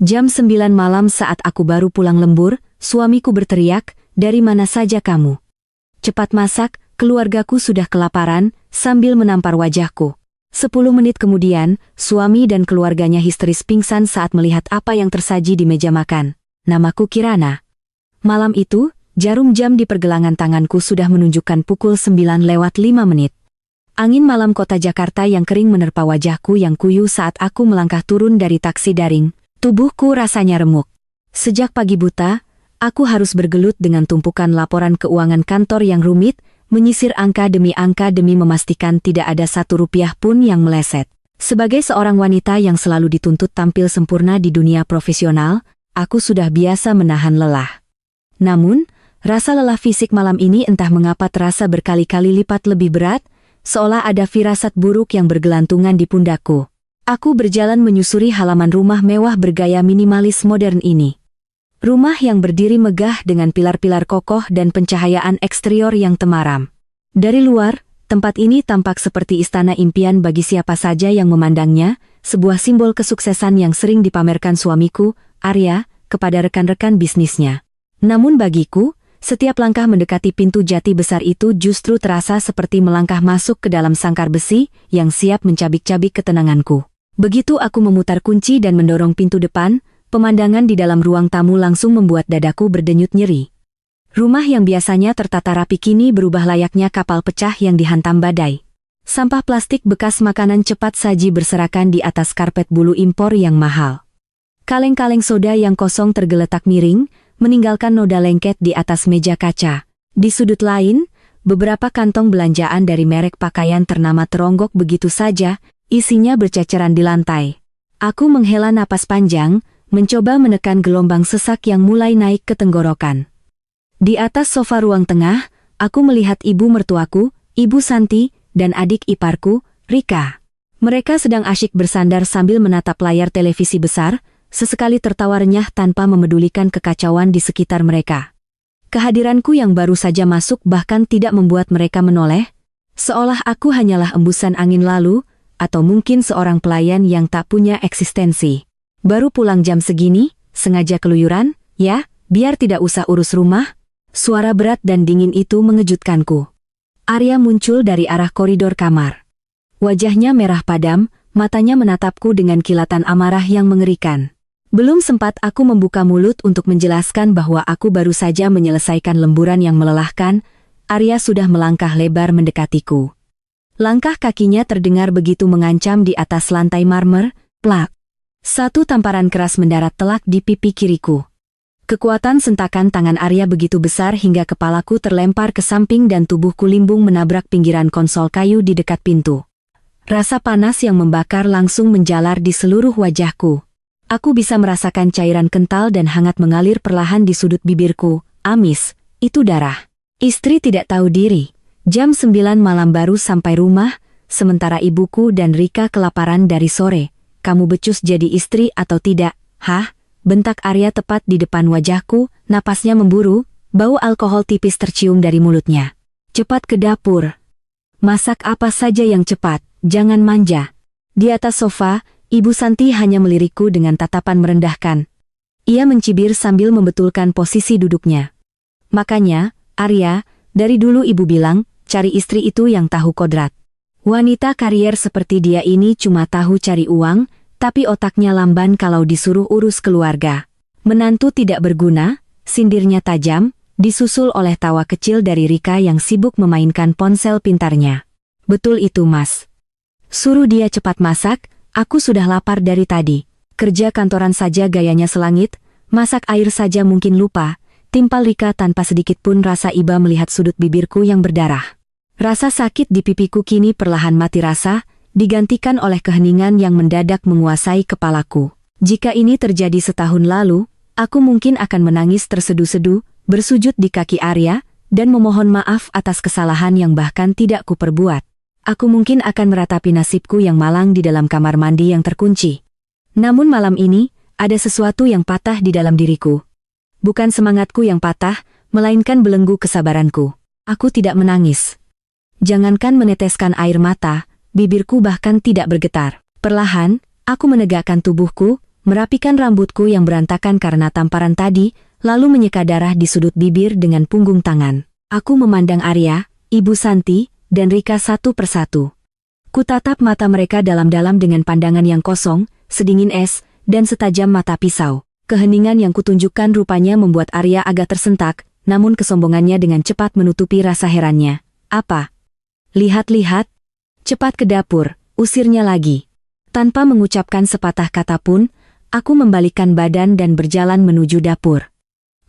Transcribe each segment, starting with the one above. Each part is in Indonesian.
Jam 9 malam saat aku baru pulang lembur, suamiku berteriak, "Dari mana saja kamu? Cepat masak, keluargaku sudah kelaparan," sambil menampar wajahku. 10 menit kemudian, suami dan keluarganya histeris pingsan saat melihat apa yang tersaji di meja makan. Namaku Kirana. Malam itu, jarum jam di pergelangan tanganku sudah menunjukkan pukul 9:05. Angin malam kota Jakarta yang kering menerpa wajahku yang kuyu saat aku melangkah turun dari taksi daring. Tubuhku rasanya remuk. Sejak pagi buta, aku harus bergelut dengan tumpukan laporan keuangan kantor yang rumit, menyisir angka demi memastikan tidak ada Rp1 pun yang meleset. Sebagai seorang wanita yang selalu dituntut tampil sempurna di dunia profesional, aku sudah biasa menahan lelah. Namun, rasa lelah fisik malam ini entah mengapa terasa berkali-kali lipat lebih berat, seolah ada firasat buruk yang bergelantungan di pundakku. Aku berjalan menyusuri halaman rumah mewah bergaya minimalis modern ini. Rumah yang berdiri megah dengan pilar-pilar kokoh dan pencahayaan eksterior yang temaram. Dari luar, tempat ini tampak seperti istana impian bagi siapa saja yang memandangnya, sebuah simbol kesuksesan yang sering dipamerkan suamiku, Arya, kepada rekan-rekan bisnisnya. Namun bagiku, setiap langkah mendekati pintu jati besar itu justru terasa seperti melangkah masuk ke dalam sangkar besi yang siap mencabik-cabik ketenanganku. Begitu aku memutar kunci dan mendorong pintu depan, pemandangan di dalam ruang tamu langsung membuat dadaku berdenyut nyeri. Rumah yang biasanya tertata rapi kini berubah layaknya kapal pecah yang dihantam badai. Sampah plastik bekas makanan cepat saji berserakan di atas karpet bulu impor yang mahal. Kaleng-kaleng soda yang kosong tergeletak miring, meninggalkan noda lengket di atas meja kaca. Di sudut lain, beberapa kantong belanjaan dari merek pakaian ternama teronggok begitu saja, isinya berceceran di lantai. Aku menghela napas panjang, mencoba menekan gelombang sesak yang mulai naik ke tenggorokan. Di atas sofa ruang tengah, aku melihat ibu mertuaku, Ibu Santi, dan adik iparku, Rika. Mereka sedang asyik bersandar sambil menatap layar televisi besar, sesekali tertawa renyah tanpa memedulikan kekacauan di sekitar mereka. Kehadiranku yang baru saja masuk bahkan tidak membuat mereka menoleh, seolah aku hanyalah embusan angin lalu, atau mungkin seorang pelayan yang tak punya eksistensi. Baru pulang jam segini, sengaja keluyuran, ya, biar tidak usah urus rumah. Suara berat dan dingin itu mengejutkanku. Arya muncul dari arah koridor kamar. Wajahnya merah padam, matanya menatapku dengan kilatan amarah yang mengerikan. Belum sempat aku membuka mulut untuk menjelaskan bahwa aku baru saja menyelesaikan lemburan yang melelahkan, Arya sudah melangkah lebar mendekatiku. Langkah kakinya terdengar begitu mengancam di atas lantai marmer, plak. Satu tamparan keras mendarat telak di pipi kiriku. Kekuatan sentakan tangan Arya begitu besar hingga kepalaku terlempar ke samping dan tubuhku limbung menabrak pinggiran konsol kayu di dekat pintu. Rasa panas yang membakar langsung menjalar di seluruh wajahku. Aku bisa merasakan cairan kental dan hangat mengalir perlahan di sudut bibirku. Amis, itu darah. Istri tidak tahu diri. Jam 9 malam baru sampai rumah, sementara ibuku dan Rika kelaparan dari sore. "Kamu becus jadi istri atau tidak?" "Hah?" bentak Arya tepat di depan wajahku, napasnya memburu, bau alkohol tipis tercium dari mulutnya. "Cepat ke dapur. Masak apa saja yang cepat, jangan manja." Di atas sofa, Ibu Santi hanya melirikku dengan tatapan merendahkan. Ia mencibir sambil membetulkan posisi duduknya. "Makanya, Arya, dari dulu ibu bilang, cari istri itu yang tahu kodrat. Wanita karier seperti dia ini cuma tahu cari uang, tapi otaknya lamban kalau disuruh urus keluarga. Menantu tidak berguna," sindirnya tajam, disusul oleh tawa kecil dari Rika yang sibuk memainkan ponsel pintarnya. "Betul itu, Mas. Suruh dia cepat masak, aku sudah lapar dari tadi. Kerja kantoran saja gayanya selangit, masak air saja mungkin lupa," timpal Rika tanpa sedikit pun rasa iba melihat sudut bibirku yang berdarah. Rasa sakit di pipiku kini perlahan mati rasa, digantikan oleh keheningan yang mendadak menguasai kepalaku. Jika ini terjadi setahun lalu, aku mungkin akan menangis terseduh-seduh, bersujud di kaki Arya, dan memohon maaf atas kesalahan yang bahkan tidak kuperbuat. Aku mungkin akan meratapi nasibku yang malang di dalam kamar mandi yang terkunci. Namun malam ini, ada sesuatu yang patah di dalam diriku. Bukan semangatku yang patah, melainkan belenggu kesabaranku. Aku tidak menangis. Jangankan meneteskan air mata, bibirku bahkan tidak bergetar. Perlahan, aku menegakkan tubuhku, merapikan rambutku yang berantakan karena tamparan tadi, lalu menyeka darah di sudut bibir dengan punggung tangan. Aku memandang Arya, Ibu Santi, dan Rika satu persatu. Kutatap mata mereka dalam-dalam dengan pandangan yang kosong, sedingin es, dan setajam mata pisau. Keheningan yang kutunjukkan rupanya membuat Arya agak tersentak, namun kesombongannya dengan cepat menutupi rasa herannya. Apa? Lihat-lihat. Cepat ke dapur, usirnya lagi. Tanpa mengucapkan sepatah kata pun, aku membalikkan badan dan berjalan menuju dapur.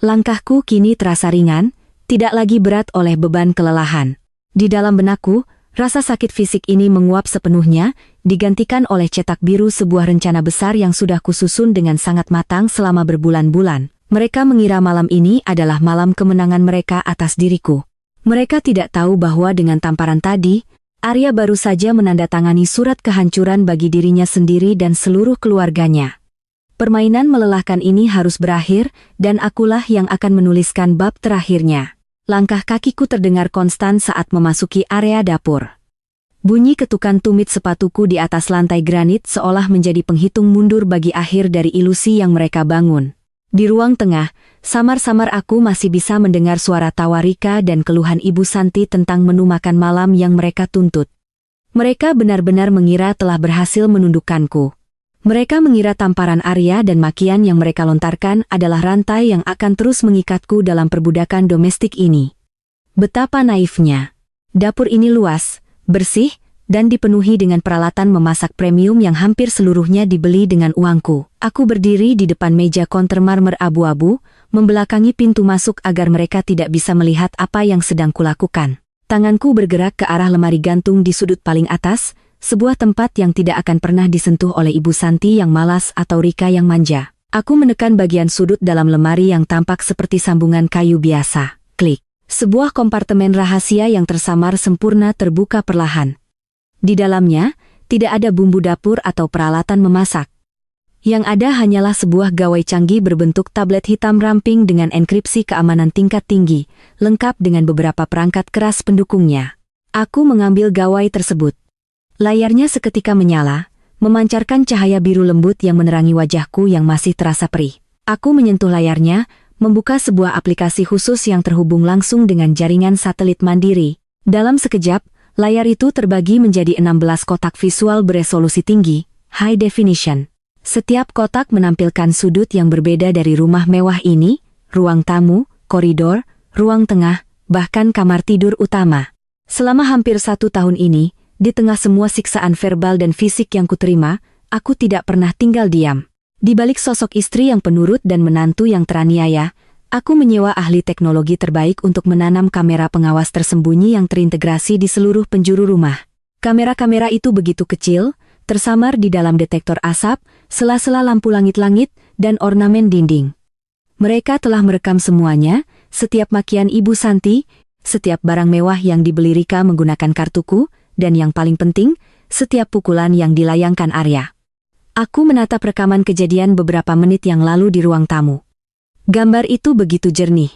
Langkahku kini terasa ringan, tidak lagi berat oleh beban kelelahan. Di dalam benakku, rasa sakit fisik ini menguap sepenuhnya, digantikan oleh cetak biru sebuah rencana besar yang sudah kususun dengan sangat matang selama berbulan-bulan. Mereka mengira malam ini adalah malam kemenangan mereka atas diriku. Mereka tidak tahu bahwa dengan tamparan tadi, Arya baru saja menandatangani surat kehancuran bagi dirinya sendiri dan seluruh keluarganya. Permainan melelahkan ini harus berakhir, dan akulah yang akan menuliskan bab terakhirnya. Langkah kakiku terdengar konstan saat memasuki area dapur. Bunyi ketukan tumit sepatuku di atas lantai granit seolah menjadi penghitung mundur bagi akhir dari ilusi yang mereka bangun. Di ruang tengah, samar-samar aku masih bisa mendengar suara tawa Rika dan keluhan Ibu Santi tentang menu makan malam yang mereka tuntut. Mereka benar-benar mengira telah berhasil menundukkanku. Mereka mengira tamparan Arya dan makian yang mereka lontarkan adalah rantai yang akan terus mengikatku dalam perbudakan domestik ini. Betapa naifnya. Dapur ini luas, bersih, dan dipenuhi dengan peralatan memasak premium yang hampir seluruhnya dibeli dengan uangku. Aku berdiri di depan meja konter marmer abu-abu, membelakangi pintu masuk agar mereka tidak bisa melihat apa yang sedang kulakukan. Tanganku bergerak ke arah lemari gantung di sudut paling atas, sebuah tempat yang tidak akan pernah disentuh oleh Ibu Santi yang malas atau Rika yang manja. Aku menekan bagian sudut dalam lemari yang tampak seperti sambungan kayu biasa. Klik. Sebuah kompartemen rahasia yang tersamar sempurna terbuka perlahan. Di dalamnya, tidak ada bumbu dapur atau peralatan memasak. Yang ada hanyalah sebuah gawai canggih berbentuk tablet hitam ramping dengan enkripsi keamanan tingkat tinggi, lengkap dengan beberapa perangkat keras pendukungnya. Aku mengambil gawai tersebut. Layarnya seketika menyala, memancarkan cahaya biru lembut yang menerangi wajahku yang masih terasa perih. Aku menyentuh layarnya, membuka sebuah aplikasi khusus yang terhubung langsung dengan jaringan satelit mandiri. Dalam sekejap, layar itu terbagi menjadi 16 kotak visual beresolusi tinggi, high definition. Setiap kotak menampilkan sudut yang berbeda dari rumah mewah ini, ruang tamu, koridor, ruang tengah, bahkan kamar tidur utama. Selama hampir 1 tahun ini, di tengah semua siksaan verbal dan fisik yang kuterima, aku tidak pernah tinggal diam. Di balik sosok istri yang penurut dan menantu yang teraniaya, aku menyewa ahli teknologi terbaik untuk menanam kamera pengawas tersembunyi yang terintegrasi di seluruh penjuru rumah. Kamera-kamera itu begitu kecil, tersamar di dalam detektor asap, sela-sela lampu langit-langit, dan ornamen dinding. Mereka telah merekam semuanya, setiap makian Ibu Santi, setiap barang mewah yang dibeli Rika menggunakan kartuku, dan yang paling penting, setiap pukulan yang dilayangkan Arya. Aku menatap rekaman kejadian beberapa menit yang lalu di ruang tamu. Gambar itu begitu jernih.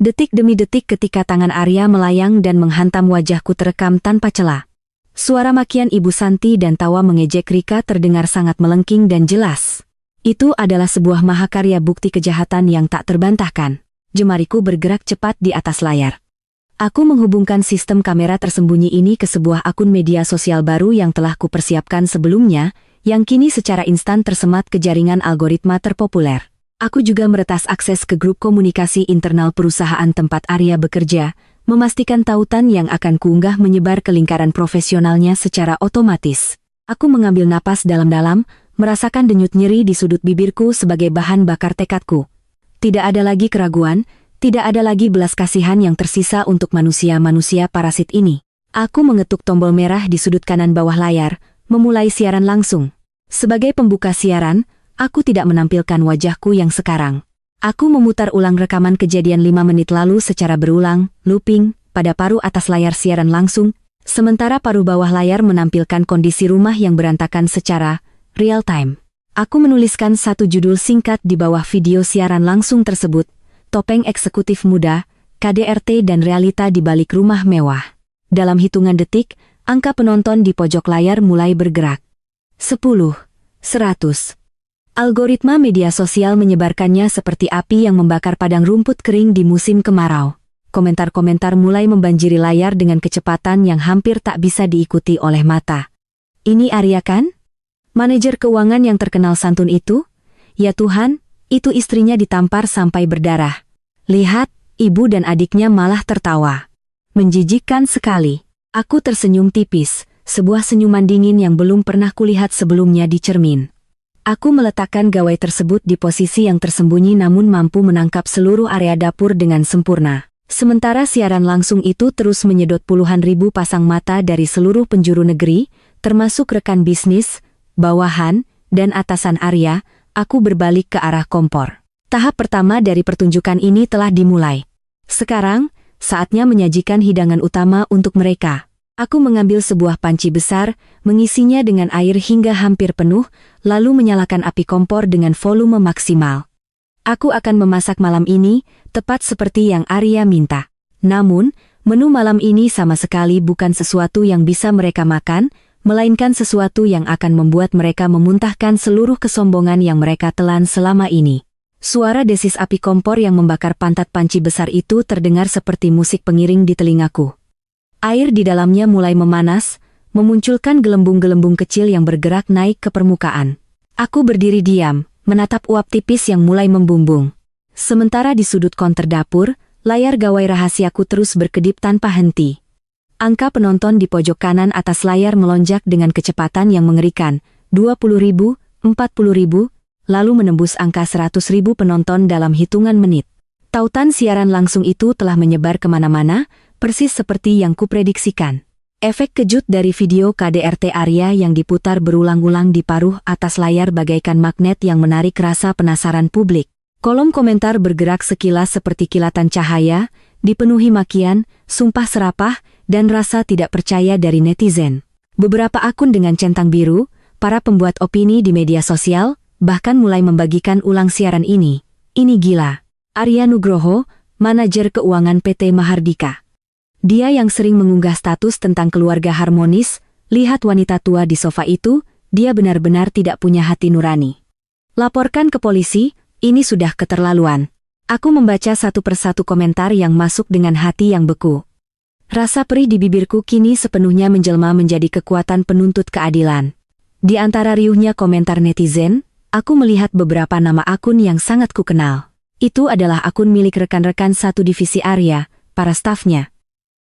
Detik demi detik ketika tangan Arya melayang dan menghantam wajahku terekam tanpa celah. Suara makian Ibu Santi dan tawa mengejek Rika terdengar sangat melengking dan jelas. Itu adalah sebuah mahakarya bukti kejahatan yang tak terbantahkan. Jemariku bergerak cepat di atas layar. Aku menghubungkan sistem kamera tersembunyi ini ke sebuah akun media sosial baru yang telah kupersiapkan sebelumnya, yang kini secara instan tersemat ke jaringan algoritma terpopuler. Aku juga meretas akses ke grup komunikasi internal perusahaan tempat Arya bekerja, memastikan tautan yang akan kuunggah menyebar ke lingkaran profesionalnya secara otomatis. Aku mengambil napas dalam-dalam, merasakan denyut nyeri di sudut bibirku sebagai bahan bakar tekadku. Tidak ada lagi keraguan, tidak ada lagi belas kasihan yang tersisa untuk manusia-manusia parasit ini. Aku mengetuk tombol merah di sudut kanan bawah layar, memulai siaran langsung. Sebagai pembuka siaran, aku tidak menampilkan wajahku yang sekarang. Aku memutar ulang rekaman kejadian 5 menit lalu secara berulang, looping, pada paruh atas layar siaran langsung, sementara paruh bawah layar menampilkan kondisi rumah yang berantakan secara real time. Aku menuliskan satu judul singkat di bawah video siaran langsung tersebut, Topeng Eksekutif Muda, KDRT dan Realita di Balik Rumah Mewah. Dalam hitungan detik, angka penonton di pojok layar mulai bergerak. 10, 100. Algoritma media sosial menyebarkannya seperti api yang membakar padang rumput kering di musim kemarau. Komentar-komentar mulai membanjiri layar dengan kecepatan yang hampir tak bisa diikuti oleh mata. Ini Arya kan? Manajer keuangan yang terkenal santun itu? Ya Tuhan, itu istrinya ditampar sampai berdarah. Lihat, ibu dan adiknya malah tertawa. Menjijikkan sekali. Aku tersenyum tipis, sebuah senyuman dingin yang belum pernah kulihat sebelumnya di cermin. Aku meletakkan gawai tersebut di posisi yang tersembunyi namun mampu menangkap seluruh area dapur dengan sempurna. Sementara siaran langsung itu terus menyedot puluhan ribu pasang mata dari seluruh penjuru negeri, termasuk rekan bisnis, bawahan, dan atasan Arya, aku berbalik ke arah kompor. Tahap pertama dari pertunjukan ini telah dimulai. Sekarang, saatnya menyajikan hidangan utama untuk mereka. Aku mengambil sebuah panci besar, mengisinya dengan air hingga hampir penuh, lalu menyalakan api kompor dengan volume maksimal. Aku akan memasak malam ini, tepat seperti yang Arya minta. Namun, menu malam ini sama sekali bukan sesuatu yang bisa mereka makan, melainkan sesuatu yang akan membuat mereka memuntahkan seluruh kesombongan yang mereka telan selama ini. Suara desis api kompor yang membakar pantat panci besar itu terdengar seperti musik pengiring di telingaku. Air di dalamnya mulai memanas, memunculkan gelembung-gelembung kecil yang bergerak naik ke permukaan. Aku berdiri diam, menatap uap tipis yang mulai membumbung. Sementara di sudut konter dapur, layar gawai rahasiaku terus berkedip tanpa henti. Angka penonton di pojok kanan atas layar melonjak dengan kecepatan yang mengerikan, 20.000, 40.000, lalu menembus angka 100.000 penonton dalam hitungan menit. Tautan siaran langsung itu telah menyebar kemana-mana, persis seperti yang kuprediksikan. Efek kejut dari video KDRT Arya yang diputar berulang-ulang di paruh atas layar bagaikan magnet yang menarik rasa penasaran publik. Kolom komentar bergerak sekilas seperti kilatan cahaya, dipenuhi makian, sumpah serapah, dan rasa tidak percaya dari netizen. Beberapa akun dengan centang biru, para pembuat opini di media sosial, bahkan mulai membagikan ulang siaran ini. Ini gila. Arya Nugroho, manajer keuangan PT Mahardika. Dia yang sering mengunggah status tentang keluarga harmonis, lihat wanita tua di sofa itu, dia benar-benar tidak punya hati nurani. Laporkan ke polisi, ini sudah keterlaluan. Aku membaca satu persatu komentar yang masuk dengan hati yang beku. Rasa perih di bibirku kini sepenuhnya menjelma menjadi kekuatan penuntut keadilan. Di antara riuhnya komentar netizen, aku melihat beberapa nama akun yang sangat kukenal. Itu adalah akun milik rekan-rekan satu divisi Arya, para stafnya.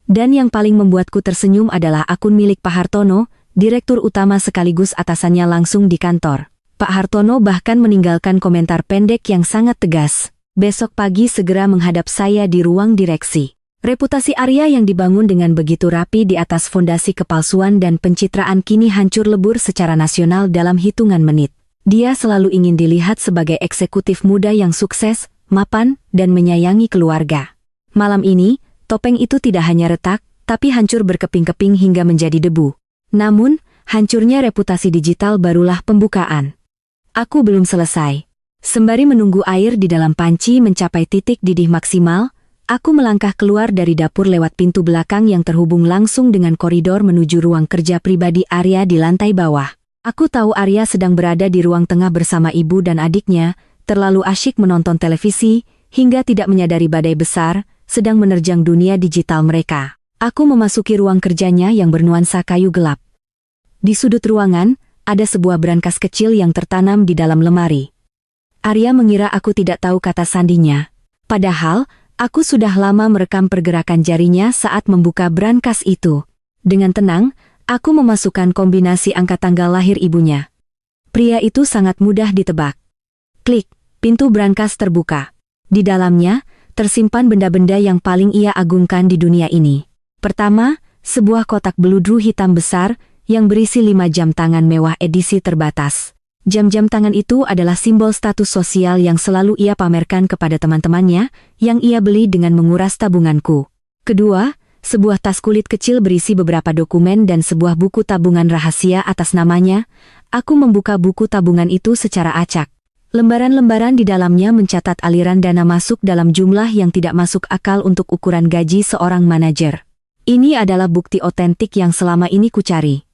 Dan yang paling membuatku tersenyum adalah akun milik Pak Hartono, direktur utama sekaligus atasannya langsung di kantor. Pak Hartono bahkan meninggalkan komentar pendek yang sangat tegas. Besok pagi segera menghadap saya di ruang direksi. Reputasi Arya yang dibangun dengan begitu rapi di atas fondasi kepalsuan dan pencitraan kini hancur lebur secara nasional dalam hitungan menit. Dia selalu ingin dilihat sebagai eksekutif muda yang sukses, mapan, dan menyayangi keluarga. Malam ini, topeng itu tidak hanya retak, tapi hancur berkeping-keping hingga menjadi debu. Namun, hancurnya reputasi digital barulah pembukaan. Aku belum selesai. Sembari menunggu air di dalam panci mencapai titik didih maksimal, aku melangkah keluar dari dapur lewat pintu belakang yang terhubung langsung dengan koridor menuju ruang kerja pribadi Arya di lantai bawah. Aku tahu Arya sedang berada di ruang tengah bersama ibu dan adiknya, terlalu asyik menonton televisi, hingga tidak menyadari badai besar sedang menerjang dunia digital mereka. Aku memasuki ruang kerjanya yang bernuansa kayu gelap. Di sudut ruangan, ada sebuah brankas kecil yang tertanam di dalam lemari. Arya mengira aku tidak tahu kata sandinya. Padahal, aku sudah lama merekam pergerakan jarinya saat membuka brankas itu. Dengan tenang, aku memasukkan kombinasi angka tanggal lahir ibunya. Pria itu sangat mudah ditebak. Klik, pintu brankas terbuka. Di dalamnya, tersimpan benda-benda yang paling ia agungkan di dunia ini. Pertama, sebuah kotak beludru hitam besar yang berisi 5 jam tangan mewah edisi terbatas. Jam-jam tangan itu adalah simbol status sosial yang selalu ia pamerkan kepada teman-temannya, yang ia beli dengan menguras tabunganku. Kedua, sebuah tas kulit kecil berisi beberapa dokumen dan sebuah buku tabungan rahasia atas namanya. Aku membuka buku tabungan itu secara acak. Lembaran-lembaran di dalamnya mencatat aliran dana masuk dalam jumlah yang tidak masuk akal untuk ukuran gaji seorang manajer. Ini adalah bukti otentik yang selama ini kucari.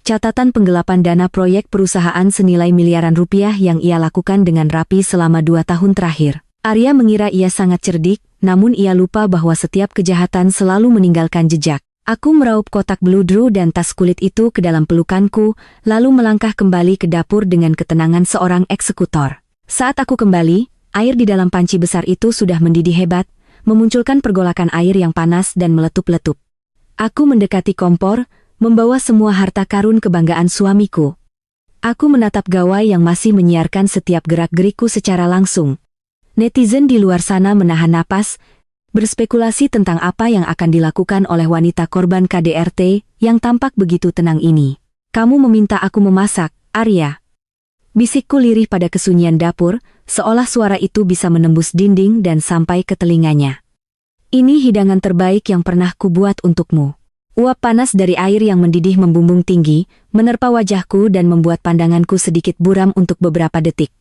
catatan penggelapan dana proyek perusahaan senilai miliaran rupiah yang ia lakukan dengan rapi selama 2 tahun terakhir. Arya mengira ia sangat cerdik, namun ia lupa bahwa setiap kejahatan selalu meninggalkan jejak. Aku meraup kotak beludru dan tas kulit itu ke dalam pelukanku, lalu melangkah kembali ke dapur dengan ketenangan seorang eksekutor. Saat aku kembali, air di dalam panci besar itu sudah mendidih hebat, memunculkan pergolakan air yang panas dan meletup-letup. Aku mendekati kompor, membawa semua harta karun kebanggaan suamiku. Aku menatap gawai yang masih menyiarkan setiap gerak-gerikku secara langsung. Netizen di luar sana menahan napas, berspekulasi tentang apa yang akan dilakukan oleh wanita korban KDRT yang tampak begitu tenang ini. Kamu meminta aku memasak, Arya. Bisikku lirih pada kesunyian dapur, seolah suara itu bisa menembus dinding dan sampai ke telinganya. Ini hidangan terbaik yang pernah kubuat untukmu. Uap panas dari air yang mendidih membumbung tinggi, menerpa wajahku dan membuat pandanganku sedikit buram untuk beberapa detik.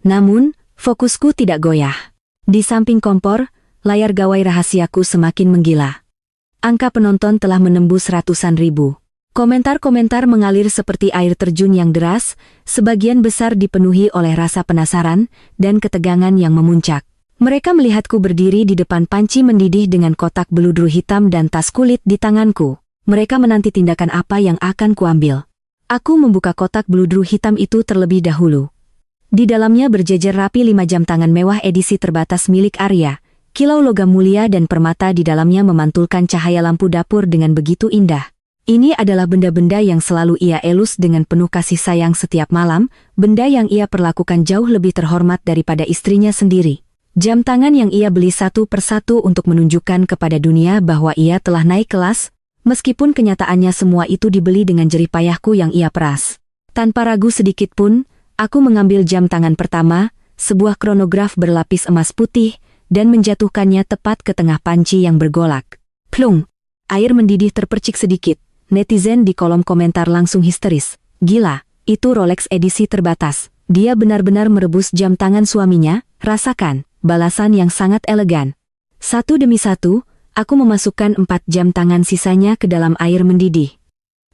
Namun, fokusku tidak goyah. Di samping kompor, layar gawai rahasiaku semakin menggila. Angka penonton telah menembus ratusan ribu. Komentar-komentar mengalir seperti air terjun yang deras, sebagian besar dipenuhi oleh rasa penasaran dan ketegangan yang memuncak. Mereka melihatku berdiri di depan panci mendidih dengan kotak beludru hitam dan tas kulit di tanganku. Mereka menanti tindakan apa yang akan kuambil. Aku membuka kotak beludru hitam itu terlebih dahulu. Di dalamnya berjejer rapi 5 jam tangan mewah edisi terbatas milik Arya. Kilau logam mulia dan permata di dalamnya memantulkan cahaya lampu dapur dengan begitu indah. Ini adalah benda-benda yang selalu ia elus dengan penuh kasih sayang setiap malam, benda yang ia perlakukan jauh lebih terhormat daripada istrinya sendiri. Jam tangan yang ia beli satu persatu untuk menunjukkan kepada dunia bahwa ia telah naik kelas, meskipun kenyataannya semua itu dibeli dengan jerih payahku yang ia peras. Tanpa ragu sedikit pun, aku mengambil jam tangan pertama, sebuah kronograf berlapis emas putih, dan menjatuhkannya tepat ke tengah panci yang bergolak. Plung! Air mendidih terpercik sedikit. Netizen di kolom komentar langsung histeris. Gila, itu Rolex edisi terbatas. Dia benar-benar merebus jam tangan suaminya, rasakan. Balasan yang sangat elegan. Satu demi satu, aku memasukkan 4 jam tangan sisanya ke dalam air mendidih.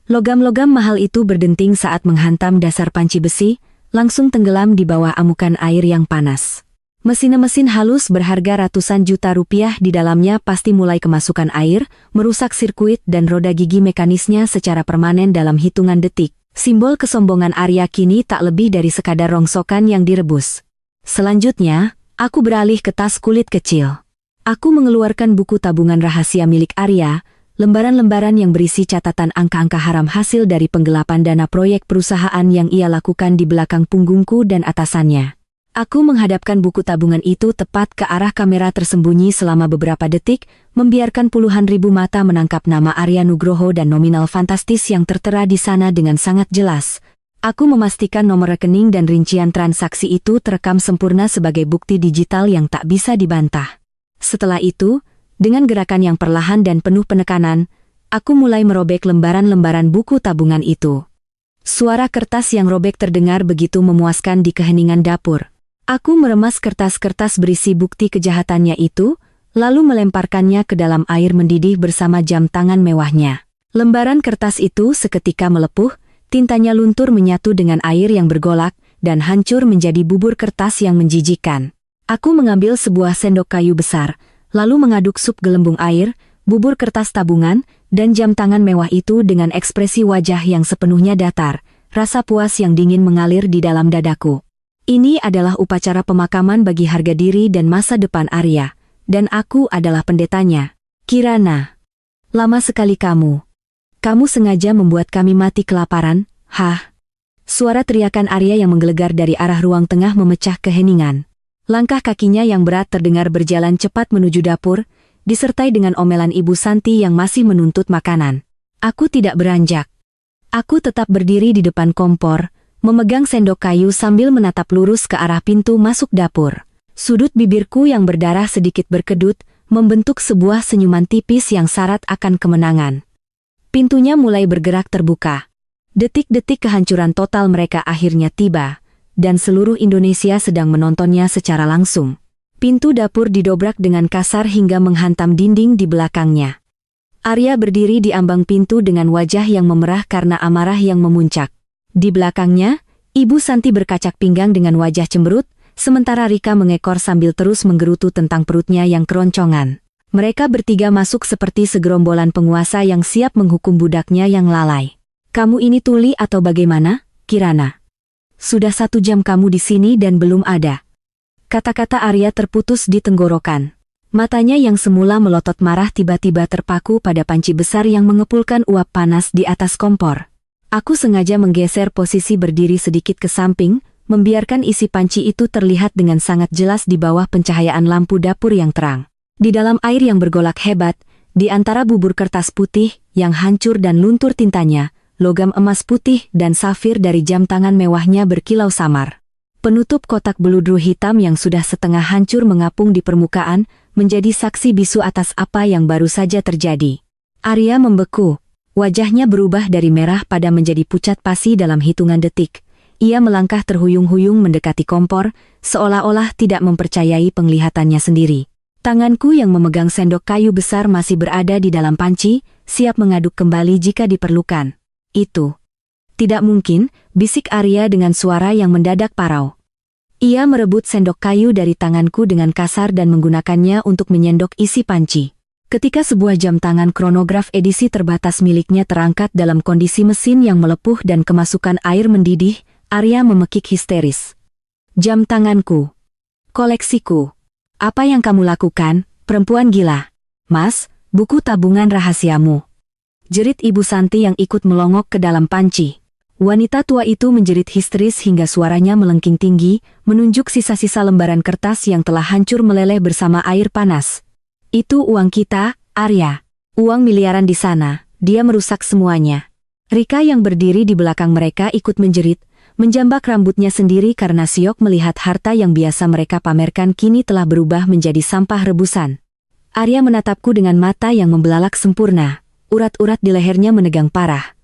Logam-logam mahal itu berdenting saat menghantam dasar panci besi, langsung tenggelam di bawah amukan air yang panas. Mesin-mesin halus berharga ratusan juta rupiah di dalamnya pasti mulai kemasukan air, merusak sirkuit dan roda gigi mekanisnya secara permanen dalam hitungan detik. Simbol kesombongan Arya kini tak lebih dari sekadar rongsokan yang direbus. Selanjutnya, aku beralih ke tas kulit kecil. Aku mengeluarkan buku tabungan rahasia milik Arya, lembaran-lembaran yang berisi catatan angka-angka haram hasil dari penggelapan dana proyek perusahaan yang ia lakukan di belakang punggungku dan atasannya. Aku menghadapkan buku tabungan itu tepat ke arah kamera tersembunyi selama beberapa detik, membiarkan puluhan ribu mata menangkap nama Arya Nugroho dan nominal fantastis yang tertera di sana dengan sangat jelas. Aku memastikan nomor rekening dan rincian transaksi itu terekam sempurna sebagai bukti digital yang tak bisa dibantah. Setelah itu, dengan gerakan yang perlahan dan penuh penekanan, aku mulai merobek lembaran-lembaran buku tabungan itu. Suara kertas yang robek terdengar begitu memuaskan di keheningan dapur. Aku meremas kertas-kertas berisi bukti kejahatannya itu, lalu melemparkannya ke dalam air mendidih bersama jam tangan mewahnya. Lembaran kertas itu seketika melepuh, tintanya luntur menyatu dengan air yang bergolak, dan hancur menjadi bubur kertas yang menjijikkan. Aku mengambil sebuah sendok kayu besar, lalu mengaduk sup gelembung air, bubur kertas tabungan, dan jam tangan mewah itu dengan ekspresi wajah yang sepenuhnya datar, rasa puas yang dingin mengalir di dalam dadaku. Ini adalah upacara pemakaman bagi harga diri dan masa depan Arya, dan aku adalah pendetanya. Kirana, lama sekali kamu. Kamu sengaja membuat kami mati kelaparan, hah? Suara teriakan Arya yang menggelegar dari arah ruang tengah memecah keheningan. Langkah kakinya yang berat terdengar berjalan cepat menuju dapur, disertai dengan omelan Ibu Santi yang masih menuntut makanan. Aku tidak beranjak. Aku tetap berdiri di depan kompor, memegang sendok kayu sambil menatap lurus ke arah pintu masuk dapur. Sudut bibirku yang berdarah sedikit berkedut, membentuk sebuah senyuman tipis yang syarat akan kemenangan. Pintunya mulai bergerak terbuka. Detik-detik kehancuran total mereka akhirnya tiba, dan seluruh Indonesia sedang menontonnya secara langsung. Pintu dapur didobrak dengan kasar hingga menghantam dinding di belakangnya. Arya berdiri di ambang pintu dengan wajah yang memerah karena amarah yang memuncak. Di belakangnya, Ibu Santi berkacak pinggang dengan wajah cemberut, sementara Rika mengekor sambil terus menggerutu tentang perutnya yang keroncongan. Mereka bertiga masuk seperti segerombolan penguasa yang siap menghukum budaknya yang lalai. "Kamu ini tuli atau bagaimana, Kirana? Sudah 1 jam kamu di sini dan belum ada." Kata-kata Arya terputus di tenggorokan. Matanya yang semula melotot marah tiba-tiba terpaku pada panci besar yang mengepulkan uap panas di atas kompor. Aku sengaja menggeser posisi berdiri sedikit ke samping, membiarkan isi panci itu terlihat dengan sangat jelas di bawah pencahayaan lampu dapur yang terang. Di dalam air yang bergolak hebat, di antara bubur kertas putih yang hancur dan luntur tintanya, logam emas putih dan safir dari jam tangan mewahnya berkilau samar. Penutup kotak beludru hitam yang sudah setengah hancur mengapung di permukaan, menjadi saksi bisu atas apa yang baru saja terjadi. Arya membeku. Wajahnya berubah dari merah pada menjadi pucat pasi dalam hitungan detik. Ia melangkah terhuyung-huyung mendekati kompor, seolah-olah tidak mempercayai penglihatannya sendiri. Tanganku yang memegang sendok kayu besar masih berada di dalam panci, siap mengaduk kembali jika diperlukan. "Itu tidak mungkin," bisik Arya dengan suara yang mendadak parau. Ia merebut sendok kayu dari tanganku dengan kasar dan menggunakannya untuk menyendok isi panci. Ketika sebuah jam tangan kronograf edisi terbatas miliknya terangkat dalam kondisi mesin yang melepuh dan kemasukan air mendidih, Arya memekik histeris. "Jam tanganku. Koleksiku. Apa yang kamu lakukan, perempuan gila?" "Mas, buku tabungan rahasiamu," jerit Ibu Santi yang ikut melongok ke dalam panci. Wanita tua itu menjerit histeris hingga suaranya melengking tinggi, menunjuk sisa-sisa lembaran kertas yang telah hancur meleleh bersama air panas. "Itu uang kita, Arya. Uang miliaran di sana, dia merusak semuanya." Rika yang berdiri di belakang mereka ikut menjerit, menjambak rambutnya sendiri karena syok melihat harta yang biasa mereka pamerkan kini telah berubah menjadi sampah rebusan. Arya menatapku dengan mata yang membelalak sempurna, urat-urat di lehernya menegang parah.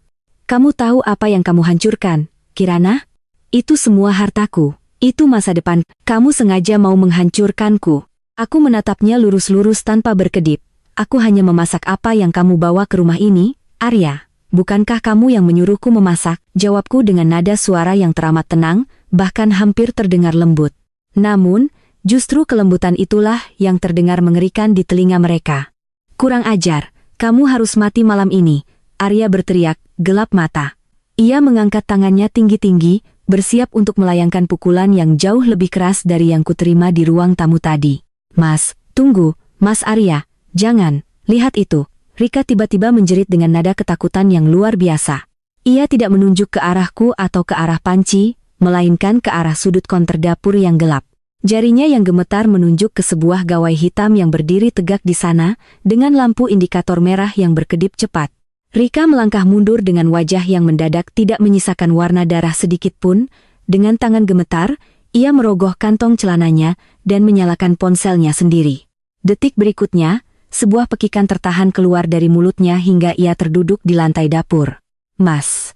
"Kamu tahu apa yang kamu hancurkan, Kirana? Itu semua hartaku, itu masa depan. Kamu sengaja mau menghancurkanku." Aku menatapnya lurus-lurus tanpa berkedip. "Aku hanya memasak apa yang kamu bawa ke rumah ini, Arya. Bukankah kamu yang menyuruhku memasak?" Jawabku dengan nada suara yang teramat tenang, bahkan hampir terdengar lembut. Namun, justru kelembutan itulah yang terdengar mengerikan di telinga mereka. "Kurang ajar, kamu harus mati malam ini," Arya berteriak, gelap mata. Ia mengangkat tangannya tinggi-tinggi, bersiap untuk melayangkan pukulan yang jauh lebih keras dari yang kuterima di ruang tamu tadi. "Mas, tunggu, Mas Arya, jangan, lihat itu." Rika tiba-tiba menjerit dengan nada ketakutan yang luar biasa. Ia tidak menunjuk ke arahku atau ke arah panci, melainkan ke arah sudut konter dapur yang gelap. Jarinya yang gemetar menunjuk ke sebuah gawai hitam yang berdiri tegak di sana, dengan lampu indikator merah yang berkedip cepat. Rika melangkah mundur dengan wajah yang mendadak tidak menyisakan warna darah sedikit pun. Dengan tangan gemetar, ia merogoh kantong celananya dan menyalakan ponselnya sendiri. Detik berikutnya, sebuah pekikan tertahan keluar dari mulutnya hingga ia terduduk di lantai dapur. "Mas,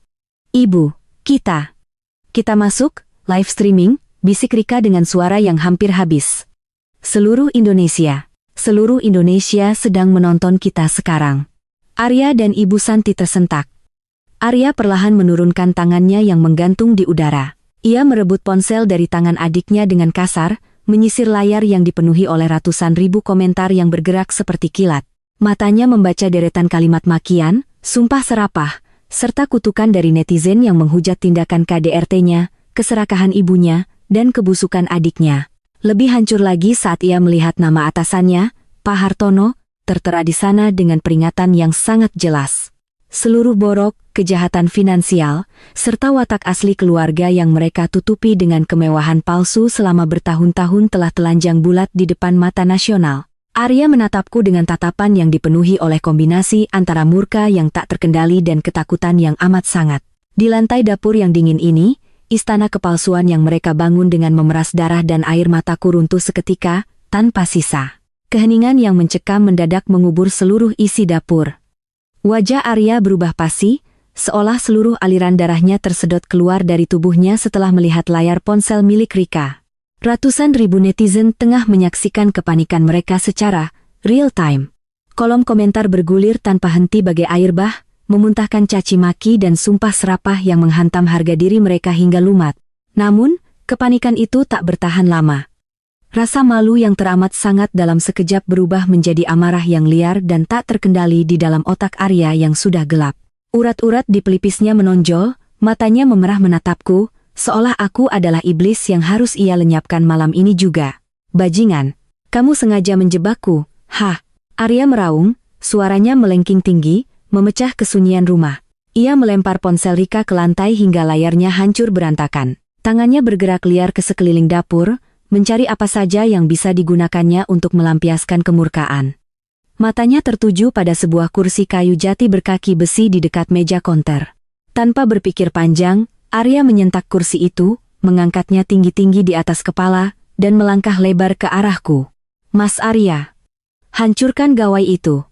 Ibu, kita masuk, live streaming," bisik Rika dengan suara yang hampir habis. Seluruh Indonesia sedang menonton kita sekarang." Arya dan Ibu Santi tersentak. Arya perlahan menurunkan tangannya yang menggantung di udara. Ia merebut ponsel dari tangan adiknya dengan kasar, menyisir layar yang dipenuhi oleh ratusan ribu komentar yang bergerak seperti kilat. Matanya membaca deretan kalimat makian, sumpah serapah, serta kutukan dari netizen yang menghujat tindakan KDRT-nya, keserakahan ibunya, dan kebusukan adiknya. Lebih hancur lagi saat ia melihat nama atasannya, Pak Hartono, tertera di sana dengan peringatan yang sangat jelas. Seluruh borok, kejahatan finansial, serta watak asli keluarga yang mereka tutupi dengan kemewahan palsu selama bertahun-tahun telah telanjang bulat di depan mata nasional. Arya menatapku dengan tatapan yang dipenuhi oleh kombinasi antara murka yang tak terkendali dan ketakutan yang amat sangat. Di lantai dapur yang dingin ini, istana kepalsuan yang mereka bangun dengan memeras darah dan air mataku runtuh seketika, tanpa sisa. Keheningan yang mencekam mendadak mengubur seluruh isi dapur. Wajah Arya berubah pasi, seolah seluruh aliran darahnya tersedot keluar dari tubuhnya setelah melihat layar ponsel milik Rika. Ratusan ribu netizen tengah menyaksikan kepanikan mereka secara real time. Kolom komentar bergulir tanpa henti bagai air bah, memuntahkan caci maki dan sumpah serapah yang menghantam harga diri mereka hingga lumat. Namun, kepanikan itu tak bertahan lama. Rasa malu yang teramat sangat dalam sekejap berubah menjadi amarah yang liar dan tak terkendali di dalam otak Arya yang sudah gelap. Urat-urat di pelipisnya menonjol, matanya memerah menatapku, seolah aku adalah iblis yang harus ia lenyapkan malam ini juga. Bajingan, kamu sengaja menjebakku, hah? Arya meraung, suaranya melengking tinggi, memecah kesunyian rumah. Ia melempar ponsel Rika ke lantai hingga layarnya hancur berantakan. Tangannya bergerak liar ke sekeliling dapur, mencari apa saja yang bisa digunakannya untuk melampiaskan kemurkaan. Matanya tertuju pada sebuah kursi kayu jati berkaki besi di dekat meja konter. Tanpa berpikir panjang, Arya menyentak kursi itu, mengangkatnya tinggi-tinggi di atas kepala, dan melangkah lebar ke arahku. Mas Arya, hancurkan gawai itu.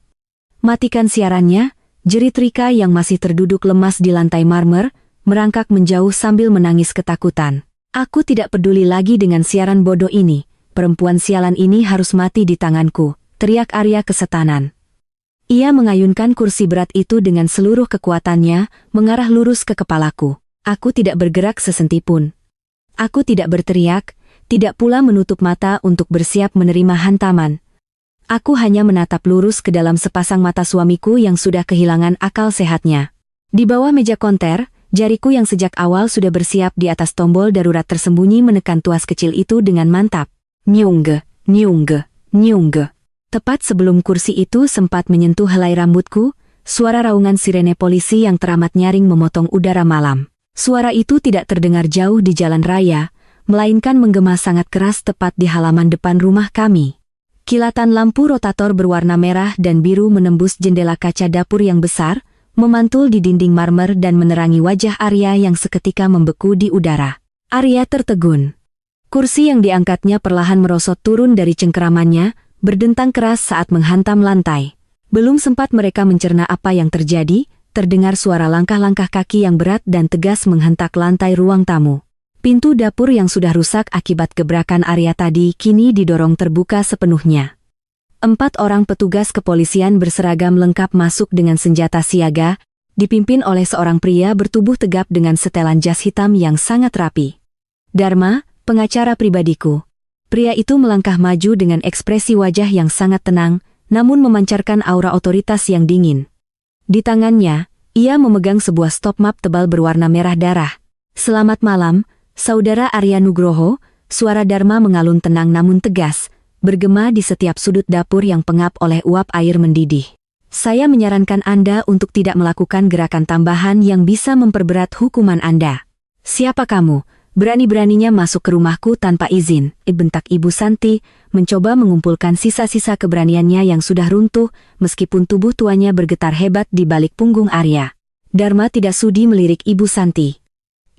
Matikan siarannya, jerit Rika yang masih terduduk lemas di lantai marmer, merangkak menjauh sambil menangis ketakutan. Aku tidak peduli lagi dengan siaran bodoh ini, perempuan sialan ini harus mati di tanganku, teriak Arya kesetanan. Ia mengayunkan kursi berat itu dengan seluruh kekuatannya, mengarah lurus ke kepalaku. Aku tidak bergerak sesentipun. Aku tidak berteriak, tidak pula menutup mata untuk bersiap menerima hantaman. Aku hanya menatap lurus ke dalam sepasang mata suamiku yang sudah kehilangan akal sehatnya. Di bawah meja konter, jariku yang sejak awal sudah bersiap di atas tombol darurat tersembunyi menekan tuas kecil itu dengan mantap. Nyungge, nyungge, nyungge. Tepat sebelum kursi itu sempat menyentuh helai rambutku, suara raungan sirene polisi yang teramat nyaring memotong udara malam. Suara itu tidak terdengar jauh di jalan raya, melainkan menggema sangat keras tepat di halaman depan rumah kami. Kilatan lampu rotator berwarna merah dan biru menembus jendela kaca dapur yang besar, memantul di dinding marmer dan menerangi wajah Arya yang seketika membeku di udara. Arya tertegun. Kursi yang diangkatnya perlahan merosot turun dari cengkeramannya, berdentang keras saat menghantam lantai. Belum sempat mereka mencerna apa yang terjadi, terdengar suara langkah-langkah kaki yang berat dan tegas menghentak lantai ruang tamu. Pintu dapur yang sudah rusak akibat gebrakan Arya tadi kini didorong terbuka sepenuhnya. 4 orang petugas kepolisian berseragam lengkap masuk dengan senjata siaga, dipimpin oleh seorang pria bertubuh tegap dengan setelan jas hitam yang sangat rapi. Dharma, pengacara pribadiku. Pria itu melangkah maju dengan ekspresi wajah yang sangat tenang, namun memancarkan aura otoritas yang dingin. Di tangannya, ia memegang sebuah stop map tebal berwarna merah darah. Selamat malam, Saudara Arya Nugroho, suara Dharma mengalun tenang namun tegas, bergema di setiap sudut dapur yang pengap oleh uap air mendidih. Saya menyarankan Anda untuk tidak melakukan gerakan tambahan yang bisa memperberat hukuman Anda. Siapa kamu? Berani-beraninya masuk ke rumahku tanpa izin, bentak Ibu Santi, mencoba mengumpulkan sisa-sisa keberaniannya yang sudah runtuh, meskipun tubuh tuanya bergetar hebat di balik punggung Arya. Dharma tidak sudi melirik Ibu Santi.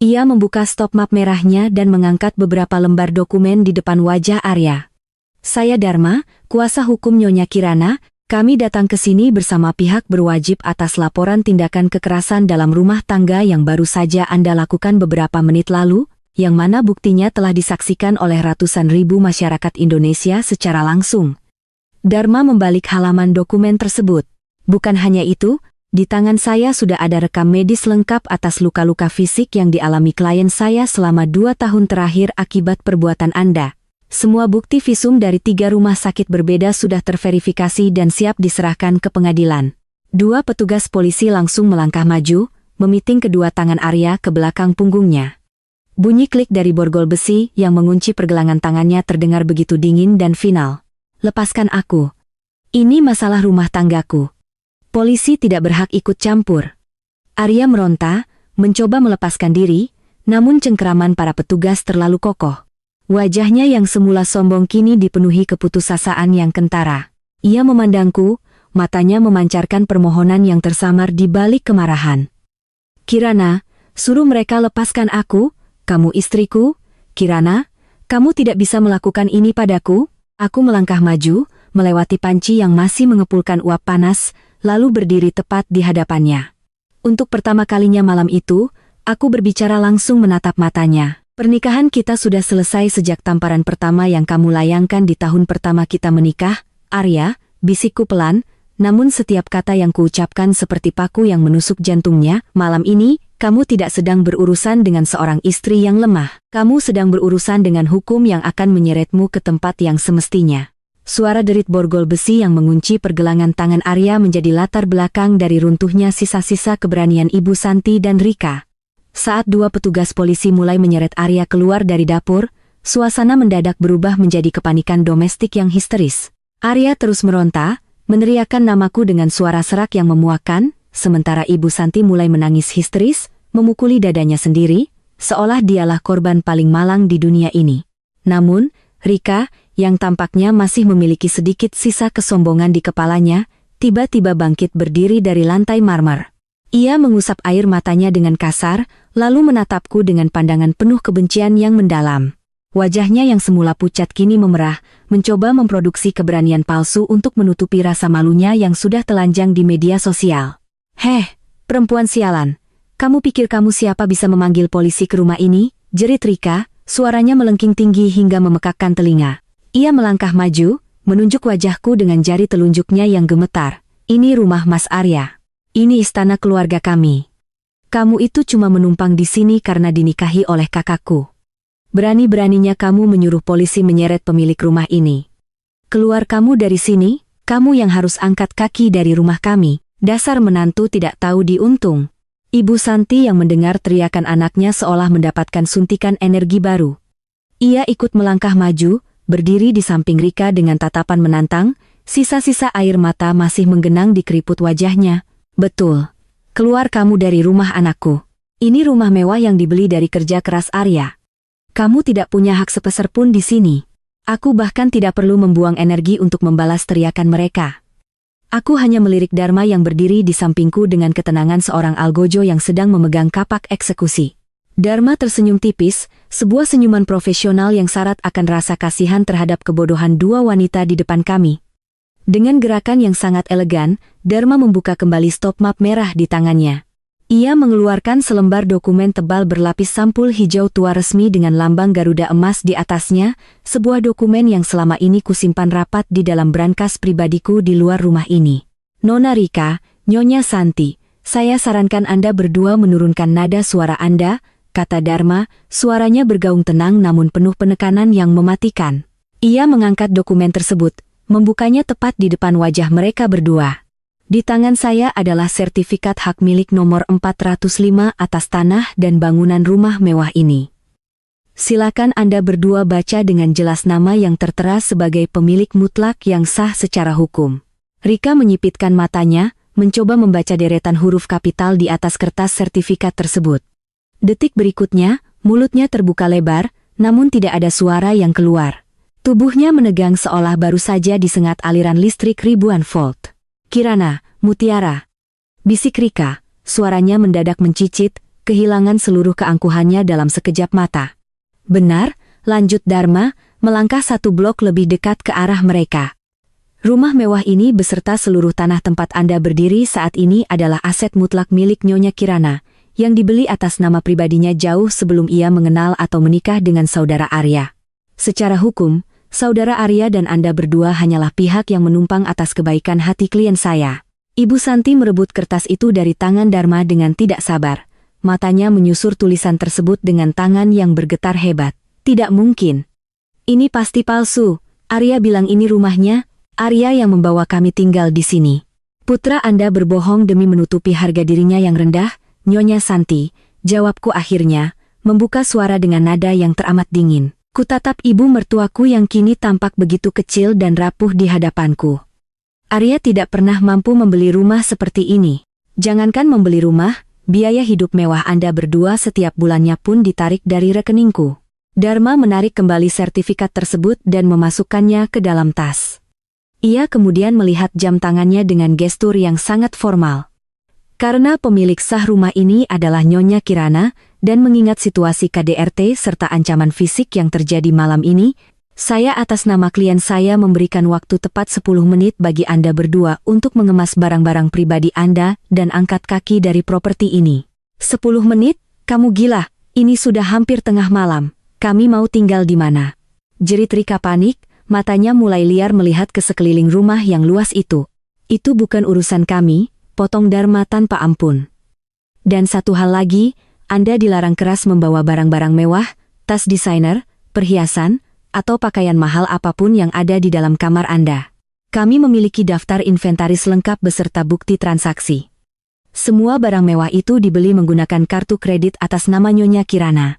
Ia membuka stop map merahnya dan mengangkat beberapa lembar dokumen di depan wajah Arya. Saya Dharma, kuasa hukum Nyonya Kirana, kami datang ke sini bersama pihak berwajib atas laporan tindakan kekerasan dalam rumah tangga yang baru saja Anda lakukan beberapa menit lalu, yang mana buktinya telah disaksikan oleh ratusan ribu masyarakat Indonesia secara langsung. Dharma membalik halaman dokumen tersebut. Bukan hanya itu, di tangan saya sudah ada rekam medis lengkap atas luka-luka fisik yang dialami klien saya selama 2 tahun terakhir akibat perbuatan Anda. Semua bukti visum dari 3 rumah sakit berbeda sudah terverifikasi dan siap diserahkan ke pengadilan. 2 petugas polisi langsung melangkah maju, memiting kedua tangan Arya ke belakang punggungnya. Bunyi klik dari borgol besi yang mengunci pergelangan tangannya terdengar begitu dingin dan final. Lepaskan aku. Ini masalah rumah tanggaku. Polisi tidak berhak ikut campur. Arya meronta, mencoba melepaskan diri, namun cengkeraman para petugas terlalu kokoh. Wajahnya yang semula sombong kini dipenuhi keputusasaan yang kentara. Ia memandangku, matanya memancarkan permohonan yang tersamar di balik kemarahan. Kirana, suruh mereka lepaskan aku, kamu istriku. Kirana, kamu tidak bisa melakukan ini padaku. Aku melangkah maju, melewati panci yang masih mengepulkan uap panas, lalu berdiri tepat di hadapannya. Untuk pertama kalinya malam itu, aku berbicara langsung menatap matanya. Pernikahan kita sudah selesai sejak tamparan pertama yang kamu layangkan di tahun pertama kita menikah, Arya, bisikku pelan, namun setiap kata yang kuucapkan seperti paku yang menusuk jantungnya. Malam ini, kamu tidak sedang berurusan dengan seorang istri yang lemah. Kamu sedang berurusan dengan hukum yang akan menyeretmu ke tempat yang semestinya. Suara derit borgol besi yang mengunci pergelangan tangan Arya menjadi latar belakang dari runtuhnya sisa-sisa keberanian Ibu Santi dan Rika. Saat dua petugas polisi mulai menyeret Arya keluar dari dapur, suasana mendadak berubah menjadi kepanikan domestik yang histeris. Arya terus meronta, meneriakkan namaku dengan suara serak yang memuakkan, sementara Ibu Santi mulai menangis histeris, memukuli dadanya sendiri, seolah dialah korban paling malang di dunia ini. Namun, Rika, yang tampaknya masih memiliki sedikit sisa kesombongan di kepalanya, tiba-tiba bangkit berdiri dari lantai marmer. Ia mengusap air matanya dengan kasar, lalu menatapku dengan pandangan penuh kebencian yang mendalam. Wajahnya yang semula pucat kini memerah, mencoba memproduksi keberanian palsu untuk menutupi rasa malunya yang sudah telanjang di media sosial. "Heh, perempuan sialan. Kamu pikir kamu siapa bisa memanggil polisi ke rumah ini?" jerit Rika, suaranya melengking tinggi hingga memekakkan telinga. Ia melangkah maju, menunjuk wajahku dengan jari telunjuknya yang gemetar. "Ini rumah Mas Arya. Ini istana keluarga kami. Kamu itu cuma menumpang di sini karena dinikahi oleh kakakku. Berani-beraninya kamu menyuruh polisi menyeret pemilik rumah ini. Keluar kamu dari sini, kamu yang harus angkat kaki dari rumah kami. Dasar menantu tidak tahu diuntung." Ibu Santi yang mendengar teriakan anaknya seolah mendapatkan suntikan energi baru. Ia ikut melangkah maju, berdiri di samping Rika dengan tatapan menantang, sisa-sisa air mata masih menggenang di keriput wajahnya. "Betul. Keluar kamu dari rumah anakku. Ini rumah mewah yang dibeli dari kerja keras Arya. Kamu tidak punya hak sepeser pun di sini. Aku bahkan tidak perlu membuang energi untuk membalas teriakan mereka. Aku hanya melirik Dharma yang berdiri di sampingku dengan ketenangan seorang algojo yang sedang memegang kapak eksekusi. Dharma tersenyum tipis, sebuah senyuman profesional yang syarat akan rasa kasihan terhadap kebodohan dua wanita di depan kami. Dengan gerakan yang sangat elegan, Dharma membuka kembali stop map merah di tangannya. Ia mengeluarkan selembar dokumen tebal berlapis sampul hijau tua resmi dengan lambang Garuda emas di atasnya, sebuah dokumen yang selama ini kusimpan rapat di dalam brankas pribadiku di luar rumah ini. "Nona Rika, Nyonya Santi, saya sarankan Anda berdua menurunkan nada suara Anda," kata Dharma, suaranya bergaung tenang namun penuh penekanan yang mematikan. Ia mengangkat dokumen tersebut, membukanya tepat di depan wajah mereka berdua. "Di tangan saya adalah sertifikat hak milik nomor 405 atas tanah dan bangunan rumah mewah ini. Silakan Anda berdua baca dengan jelas nama yang tertera sebagai pemilik mutlak yang sah secara hukum." Rika menyipitkan matanya, mencoba membaca deretan huruf kapital di atas kertas sertifikat tersebut. Detik berikutnya, mulutnya terbuka lebar, namun tidak ada suara yang keluar. Tubuhnya menegang seolah baru saja disengat aliran listrik ribuan volt. "Kirana, Mutiara," bisik Rika, suaranya mendadak mencicit, kehilangan seluruh keangkuhannya dalam sekejap mata. "Benar," lanjut Dharma, melangkah satu blok lebih dekat ke arah mereka. "Rumah mewah ini beserta seluruh tanah tempat Anda berdiri saat ini adalah aset mutlak milik Nyonya Kirana, yang dibeli atas nama pribadinya jauh sebelum ia mengenal atau menikah dengan saudara Arya. Secara hukum, saudara Arya dan Anda berdua hanyalah pihak yang menumpang atas kebaikan hati klien saya." Ibu Santi merebut kertas itu dari tangan Dharma dengan tidak sabar. Matanya menyusur tulisan tersebut dengan tangan yang bergetar hebat. "Tidak mungkin. Ini pasti palsu. Arya bilang ini rumahnya. Arya yang membawa kami tinggal di sini. Putra Anda berbohong demi menutupi harga dirinya yang rendah, Nyonya Santi," jawabku akhirnya, membuka suara dengan nada yang teramat dingin. Kutatap ibu mertuaku yang kini tampak begitu kecil dan rapuh di hadapanku. "Arya tidak pernah mampu membeli rumah seperti ini. Jangankan membeli rumah, biaya hidup mewah Anda berdua setiap bulannya pun ditarik dari rekeningku." Dharma menarik kembali sertifikat tersebut dan memasukkannya ke dalam tas. Ia kemudian melihat jam tangannya dengan gestur yang sangat formal. Karena pemilik sah rumah ini adalah Nyonya Kirana, dan mengingat situasi KDRT serta ancaman fisik yang terjadi malam ini, saya atas nama klien saya memberikan waktu tepat 10 menit bagi Anda berdua untuk mengemas barang-barang pribadi Anda dan angkat kaki dari properti ini. 10 menit? Kamu gila, ini sudah hampir tengah malam. Kami mau tinggal di mana? Jerit Rika panik, matanya mulai liar melihat ke sekeliling rumah yang luas itu. Itu bukan urusan kami, potong Dharma tanpa ampun. Dan satu hal lagi, Anda dilarang keras membawa barang-barang mewah, tas desainer, perhiasan, atau pakaian mahal apapun yang ada di dalam kamar Anda. Kami memiliki daftar inventaris lengkap beserta bukti transaksi. Semua barang mewah itu dibeli menggunakan kartu kredit atas nama Nyonya Kirana.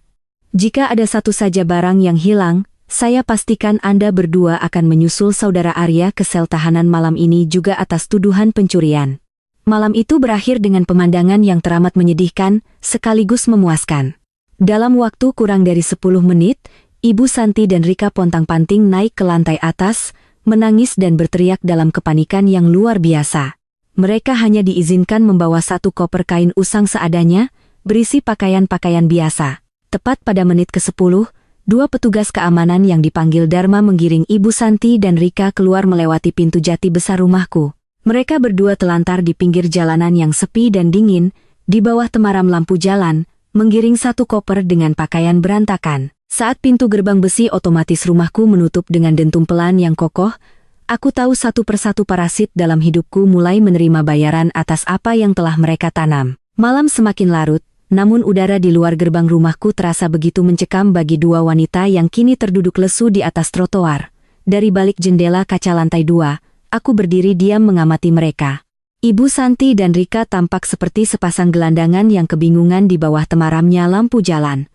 Jika ada satu saja barang yang hilang, saya pastikan Anda berdua akan menyusul Saudara Arya ke sel tahanan malam ini juga atas tuduhan pencurian. Malam itu berakhir dengan pemandangan yang teramat menyedihkan, sekaligus memuaskan. Dalam waktu kurang dari 10 menit, Ibu Santi dan Rika pontang-panting naik ke lantai atas, menangis dan berteriak dalam kepanikan yang luar biasa. Mereka hanya diizinkan membawa satu koper kain usang seadanya, berisi pakaian-pakaian biasa. Tepat pada menit ke-10, dua petugas keamanan yang dipanggil Dharma menggiring Ibu Santi dan Rika keluar melewati pintu jati besar rumahku. Mereka berdua telantar di pinggir jalanan yang sepi dan dingin, di bawah temaram lampu jalan, menggiring satu koper dengan pakaian berantakan. Saat pintu gerbang besi otomatis rumahku menutup dengan dentum pelan yang kokoh, aku tahu satu persatu parasit dalam hidupku mulai menerima bayaran atas apa yang telah mereka tanam. Malam semakin larut, namun udara di luar gerbang rumahku terasa begitu mencekam bagi dua wanita yang kini terduduk lesu di atas trotoar. Dari balik jendela kaca lantai 2, aku berdiri diam mengamati mereka. Ibu Santi dan Rika tampak seperti sepasang gelandangan yang kebingungan di bawah temaramnya lampu jalan.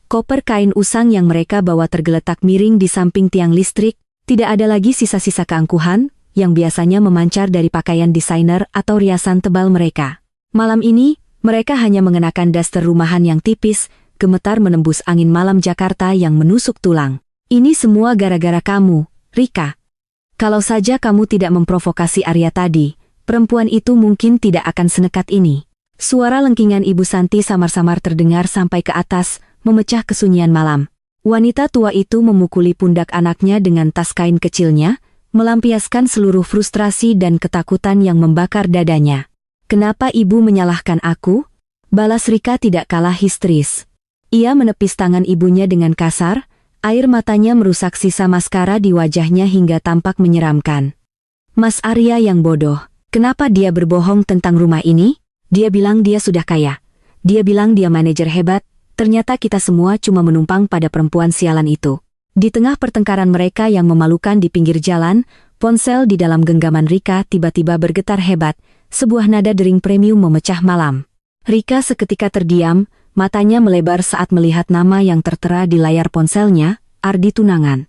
Koper kain usang yang mereka bawa tergeletak miring di samping tiang listrik, tidak ada lagi sisa-sisa keangkuhan yang biasanya memancar dari pakaian desainer atau riasan tebal mereka. Malam ini, mereka hanya mengenakan daster rumahan yang tipis, gemetar menembus angin malam Jakarta yang menusuk tulang. Ini semua gara-gara kamu, Rika. Kalau saja kamu tidak memprovokasi Arya tadi, perempuan itu mungkin tidak akan senekat ini. Suara lengkingan Ibu Santi samar-samar terdengar sampai ke atas, memecah kesunyian malam. Wanita tua itu memukuli pundak anaknya dengan tas kain kecilnya, melampiaskan seluruh frustrasi dan ketakutan yang membakar dadanya. Kenapa ibu menyalahkan aku? Balas Rika tidak kalah histeris. Ia menepis tangan ibunya dengan kasar, air matanya merusak sisa maskara di wajahnya hingga tampak menyeramkan. Mas Arya yang bodoh, kenapa dia berbohong tentang rumah ini? Dia bilang dia sudah kaya. Dia bilang dia manajer hebat, ternyata kita semua cuma menumpang pada perempuan sialan itu. Di tengah pertengkaran mereka yang memalukan di pinggir jalan, ponsel di dalam genggaman Rika tiba-tiba bergetar hebat. Sebuah nada dering premium memecah malam. Rika seketika terdiam, matanya melebar saat melihat nama yang tertera di layar ponselnya, Ardi Tunangan.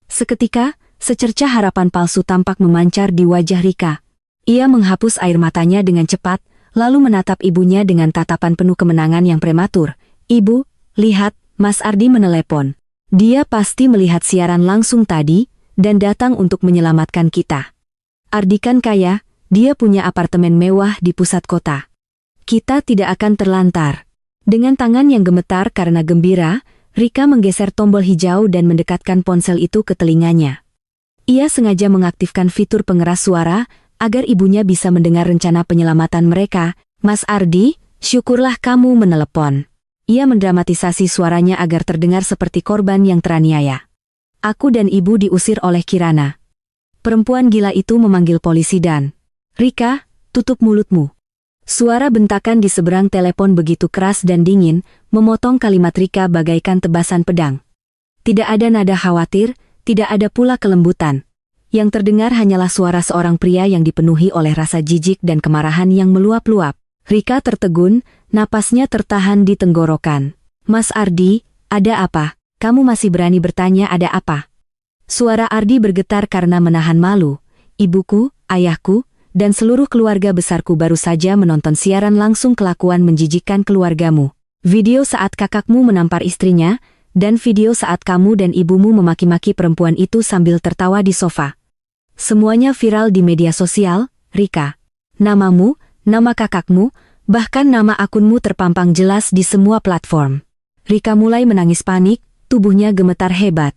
Seketika, secercah harapan palsu tampak memancar di wajah Rika. Ia menghapus air matanya dengan cepat, lalu menatap ibunya dengan tatapan penuh kemenangan yang prematur. Ibu, lihat, Mas Ardi menelepon. Dia pasti melihat siaran langsung tadi, dan datang untuk menyelamatkan kita. Ardi kan kaya, dia punya apartemen mewah di pusat kota. Kita tidak akan terlantar. Dengan tangan yang gemetar karena gembira, Rika menggeser tombol hijau dan mendekatkan ponsel itu ke telinganya. Ia sengaja mengaktifkan fitur pengeras suara, agar ibunya bisa mendengar rencana penyelamatan mereka. Mas Ardi, syukurlah kamu menelepon. Ia mendramatisasi suaranya agar terdengar seperti korban yang teraniaya. Aku dan ibu diusir oleh Kirana. Perempuan gila itu memanggil polisi dan... Rika, tutup mulutmu. Suara bentakan di seberang telepon begitu keras dan dingin, memotong kalimat Rika bagaikan tebasan pedang. Tidak ada nada khawatir, tidak ada pula kelembutan. Yang terdengar hanyalah suara seorang pria yang dipenuhi oleh rasa jijik dan kemarahan yang meluap-luap. Rika tertegun, napasnya tertahan di tenggorokan. Mas Ardi, ada apa? Kamu masih berani bertanya ada apa? Suara Ardi bergetar karena menahan malu. Ibuku, ayahku, dan seluruh keluarga besarku baru saja menonton siaran langsung kelakuan menjijikkan keluargamu. Video saat kakakmu menampar istrinya, dan video saat kamu dan ibumu memaki-maki perempuan itu sambil tertawa di sofa. Semuanya viral di media sosial, Rika. Namamu, nama kakakmu, bahkan nama akunmu terpampang jelas di semua platform. Rika mulai menangis panik, tubuhnya gemetar hebat.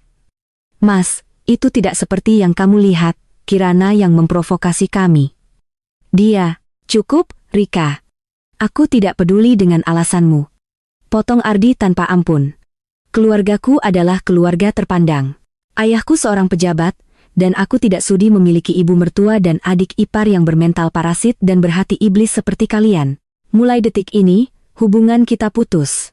Mas, itu tidak seperti yang kamu lihat, Kirana yang memprovokasi kami. Dia, cukup, Rika. Aku tidak peduli dengan alasanmu. Potong Ardi tanpa ampun. Keluargaku adalah keluarga terpandang. Ayahku seorang pejabat, dan aku tidak sudi memiliki ibu mertua dan adik ipar yang bermental parasit dan berhati iblis seperti kalian. Mulai detik ini, hubungan kita putus.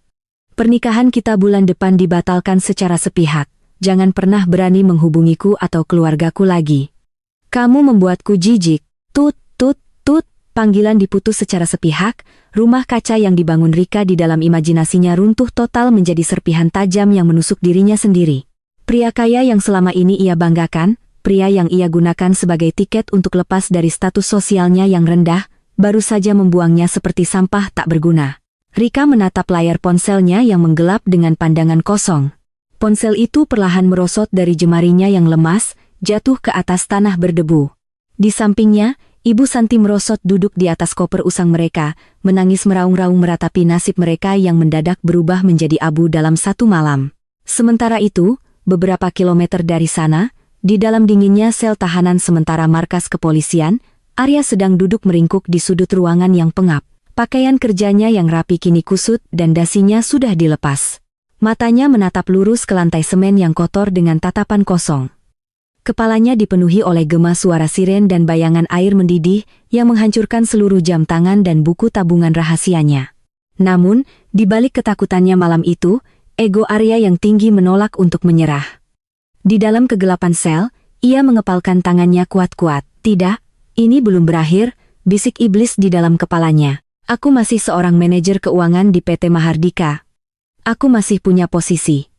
Pernikahan kita bulan depan dibatalkan secara sepihak. Jangan pernah berani menghubungiku atau keluargaku lagi. Kamu membuatku jijik. Tut, tut, tut. Panggilan diputus secara sepihak. Rumah kaca yang dibangun Rika di dalam imajinasinya runtuh total menjadi serpihan tajam yang menusuk dirinya sendiri. Pria kaya yang selama ini ia banggakan, pria yang ia gunakan sebagai tiket untuk lepas dari status sosialnya yang rendah, baru saja membuangnya seperti sampah tak berguna. Rika menatap layar ponselnya yang menggelap dengan pandangan kosong. Ponsel itu perlahan merosot dari jemarinya yang lemas, jatuh ke atas tanah berdebu. Di sampingnya, Ibu Santi merosot duduk di atas koper usang mereka, menangis meraung-raung meratapi nasib mereka yang mendadak berubah menjadi abu dalam satu malam. Sementara itu, beberapa kilometer dari sana, di dalam dinginnya sel tahanan sementara markas kepolisian, Arya sedang duduk meringkuk di sudut ruangan yang pengap. Pakaian kerjanya yang rapi kini kusut dan dasinya sudah dilepas. Matanya menatap lurus ke lantai semen yang kotor dengan tatapan kosong. Kepalanya dipenuhi oleh gema suara siren dan bayangan air mendidih yang menghancurkan seluruh jam tangan dan buku tabungan rahasianya. Namun, di balik ketakutannya malam itu, ego Arya yang tinggi menolak untuk menyerah. Di dalam kegelapan sel, ia mengepalkan tangannya kuat-kuat. Tidak, ini belum berakhir, bisik iblis di dalam kepalanya. Aku masih seorang manajer keuangan di PT Mahardika. Aku masih punya posisi.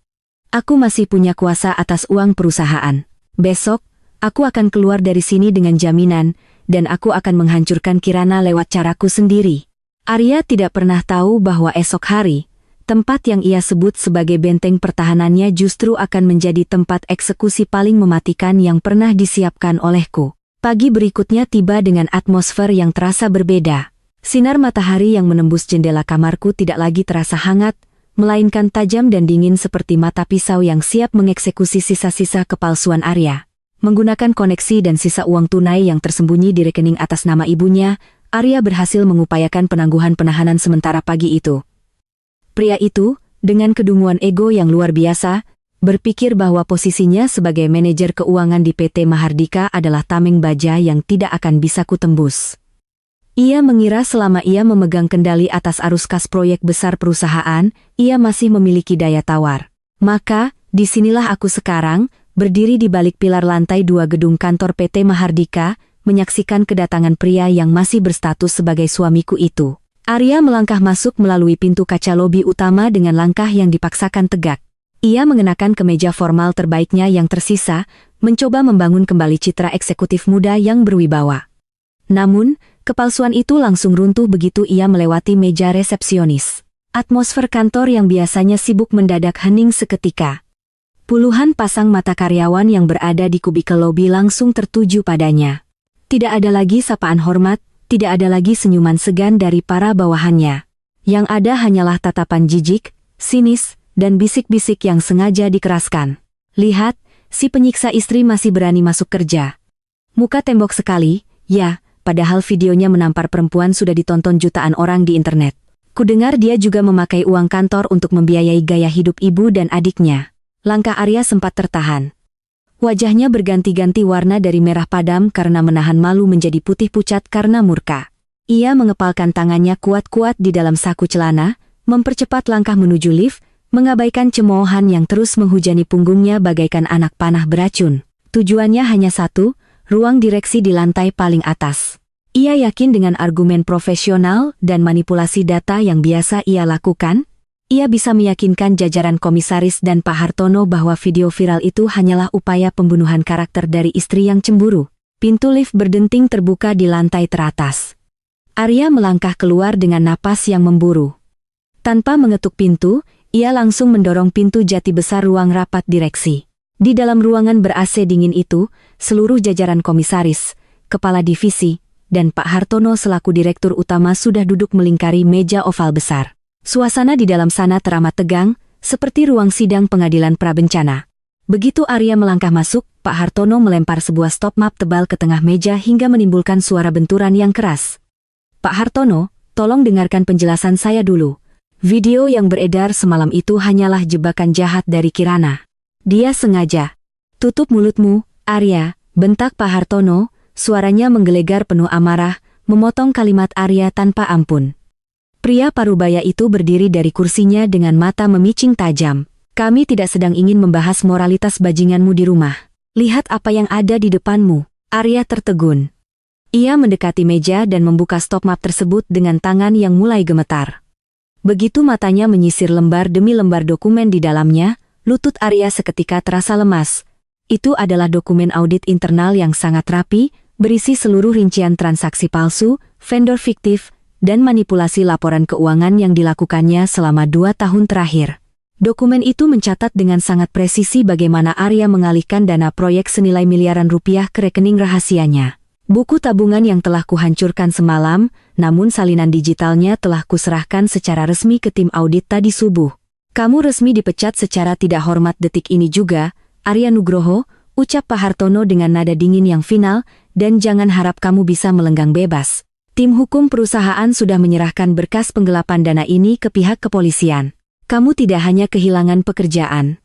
Aku masih punya kuasa atas uang perusahaan. Besok, aku akan keluar dari sini dengan jaminan, dan aku akan menghancurkan Kirana lewat caraku sendiri. Arya tidak pernah tahu bahwa esok hari, tempat yang ia sebut sebagai benteng pertahanannya justru akan menjadi tempat eksekusi paling mematikan yang pernah disiapkan olehku. Pagi berikutnya tiba dengan atmosfer yang terasa berbeda. Sinar matahari yang menembus jendela kamarku tidak lagi terasa hangat, melainkan tajam dan dingin seperti mata pisau yang siap mengeksekusi sisa-sisa kepalsuan Arya. Menggunakan koneksi dan sisa uang tunai yang tersembunyi di rekening atas nama ibunya, Arya berhasil mengupayakan penangguhan penahanan sementara pagi itu. Pria itu, dengan kedunguan ego yang luar biasa, berpikir bahwa posisinya sebagai manajer keuangan di PT Mahardika adalah tameng baja yang tidak akan bisa kutembus. Ia mengira selama ia memegang kendali atas arus kas proyek besar perusahaan, ia masih memiliki daya tawar. Maka, disinilah aku sekarang, berdiri di balik pilar lantai 2 gedung kantor PT Mahardika, menyaksikan kedatangan pria yang masih berstatus sebagai suamiku itu. Arya melangkah masuk melalui pintu kaca lobi utama dengan langkah yang dipaksakan tegak. Ia mengenakan kemeja formal terbaiknya yang tersisa, mencoba membangun kembali citra eksekutif muda yang berwibawa. Namun, kepalsuan itu langsung runtuh begitu ia melewati meja resepsionis. Atmosfer kantor yang biasanya sibuk mendadak hening seketika. Puluhan pasang mata karyawan yang berada di kubikel lobi langsung tertuju padanya. Tidak ada lagi sapaan hormat, tidak ada lagi senyuman segan dari para bawahannya. Yang ada hanyalah tatapan jijik, sinis, dan bisik-bisik yang sengaja dikeraskan. Lihat, si penyiksa istri masih berani masuk kerja. Muka tembok sekali, ya, padahal videonya menampar perempuan sudah ditonton jutaan orang di internet. Kudengar dia juga memakai uang kantor untuk membiayai gaya hidup ibu dan adiknya. Langkah Arya sempat tertahan. Wajahnya berganti-ganti warna dari merah padam karena menahan malu menjadi putih pucat karena murka. Ia mengepalkan tangannya kuat-kuat di dalam saku celana, mempercepat langkah menuju lift, mengabaikan cemoohan yang terus menghujani punggungnya bagaikan anak panah beracun. Tujuannya hanya satu, ruang direksi di lantai paling atas. Ia yakin dengan argumen profesional dan manipulasi data yang biasa ia lakukan, ia bisa meyakinkan jajaran komisaris dan Pak Hartono bahwa video viral itu hanyalah upaya pembunuhan karakter dari istri yang cemburu. Pintu lift berdenting terbuka di lantai teratas. Arya melangkah keluar dengan napas yang memburu. Tanpa mengetuk pintu, ia langsung mendorong pintu jati besar ruang rapat direksi. Di dalam ruangan ber-AC dingin itu, seluruh jajaran komisaris, kepala divisi, dan Pak Hartono selaku direktur utama sudah duduk melingkari meja oval besar. Suasana di dalam sana teramat tegang, seperti ruang sidang pengadilan prabencana. Begitu Arya melangkah masuk, Pak Hartono melempar sebuah stop map tebal ke tengah meja hingga menimbulkan suara benturan yang keras. Pak Hartono, tolong dengarkan penjelasan saya dulu. Video yang beredar semalam itu hanyalah jebakan jahat dari Kirana. Dia sengaja. Tutup mulutmu, Arya, bentak Pak Hartono, suaranya menggelegar penuh amarah, memotong kalimat Arya tanpa ampun. Pria parubaya itu berdiri dari kursinya dengan mata memicing tajam. Kami tidak sedang ingin membahas moralitas bajinganmu di rumah. Lihat apa yang ada di depanmu. Arya tertegun. Ia mendekati meja dan membuka stop map tersebut dengan tangan yang mulai gemetar. Begitu matanya menyisir lembar demi lembar dokumen di dalamnya, lutut Arya seketika terasa lemas. Itu adalah dokumen audit internal yang sangat rapi, berisi seluruh rincian transaksi palsu, vendor fiktif, dan manipulasi laporan keuangan yang dilakukannya selama 2 tahun terakhir. Dokumen itu mencatat dengan sangat presisi bagaimana Arya mengalihkan dana proyek senilai miliaran rupiah ke rekening rahasianya. Buku tabungan yang telah kuhancurkan semalam, namun salinan digitalnya telah kuserahkan secara resmi ke tim audit tadi subuh. Kamu resmi dipecat secara tidak hormat detik ini juga, Arya Nugroho, ucap Pak Hartono dengan nada dingin yang final, dan jangan harap kamu bisa melenggang bebas. Tim hukum perusahaan sudah menyerahkan berkas penggelapan dana ini ke pihak kepolisian. Kamu tidak hanya kehilangan pekerjaan.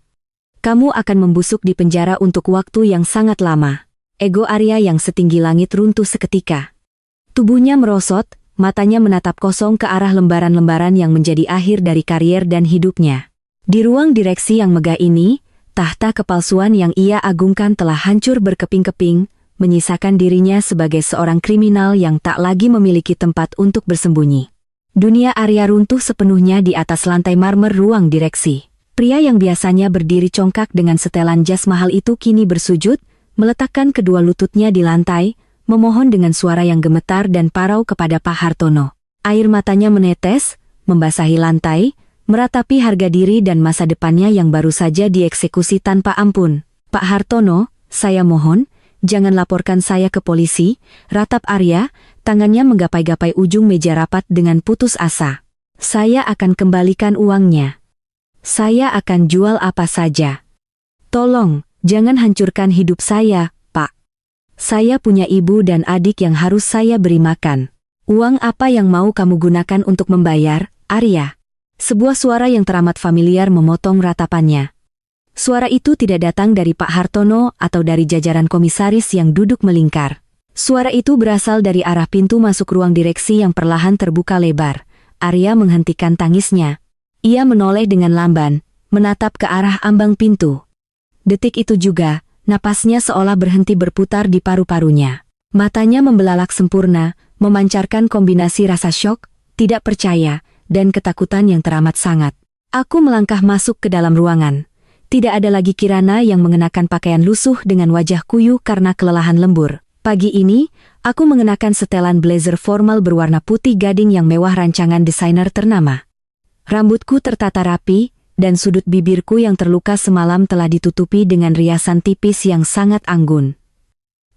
Kamu akan membusuk di penjara untuk waktu yang sangat lama. Ego Arya yang setinggi langit runtuh seketika. Tubuhnya merosot, matanya menatap kosong ke arah lembaran-lembaran yang menjadi akhir dari karier dan hidupnya. Di ruang direksi yang megah ini, tahta kepalsuan yang ia agungkan telah hancur berkeping-keping, menyisakan dirinya sebagai seorang kriminal yang tak lagi memiliki tempat untuk bersembunyi. Dunia Arya runtuh sepenuhnya di atas lantai marmer ruang direksi. Pria yang biasanya berdiri congkak dengan setelan jas mahal itu kini bersujud, meletakkan kedua lututnya di lantai, memohon dengan suara yang gemetar dan parau kepada Pak Hartono. Air matanya menetes, membasahi lantai, meratapi harga diri dan masa depannya yang baru saja dieksekusi tanpa ampun. Pak Hartono, saya mohon, jangan laporkan saya ke polisi, ratap Arya, tangannya menggapai-gapai ujung meja rapat dengan putus asa. Saya akan kembalikan uangnya. Saya akan jual apa saja. Tolong, jangan hancurkan hidup saya, Pak. Saya punya ibu dan adik yang harus saya beri makan. Uang apa yang mau kamu gunakan untuk membayar, Arya? Sebuah suara yang teramat familiar memotong ratapannya. Suara itu tidak datang dari Pak Hartono atau dari jajaran komisaris yang duduk melingkar. Suara itu berasal dari arah pintu masuk ruang direksi yang perlahan terbuka lebar. Arya menghentikan tangisnya. Ia menoleh dengan lamban, menatap ke arah ambang pintu. Detik itu juga, napasnya seolah berhenti berputar di paru-parunya. Matanya membelalak sempurna, memancarkan kombinasi rasa syok, tidak percaya, dan ketakutan yang teramat sangat. Aku melangkah masuk ke dalam ruangan. Tidak ada lagi Kirana yang mengenakan pakaian lusuh dengan wajah kuyu karena kelelahan lembur. Pagi ini, aku mengenakan setelan blazer formal berwarna putih gading yang mewah rancangan desainer ternama. Rambutku tertata rapi, dan sudut bibirku yang terluka semalam telah ditutupi dengan riasan tipis yang sangat anggun.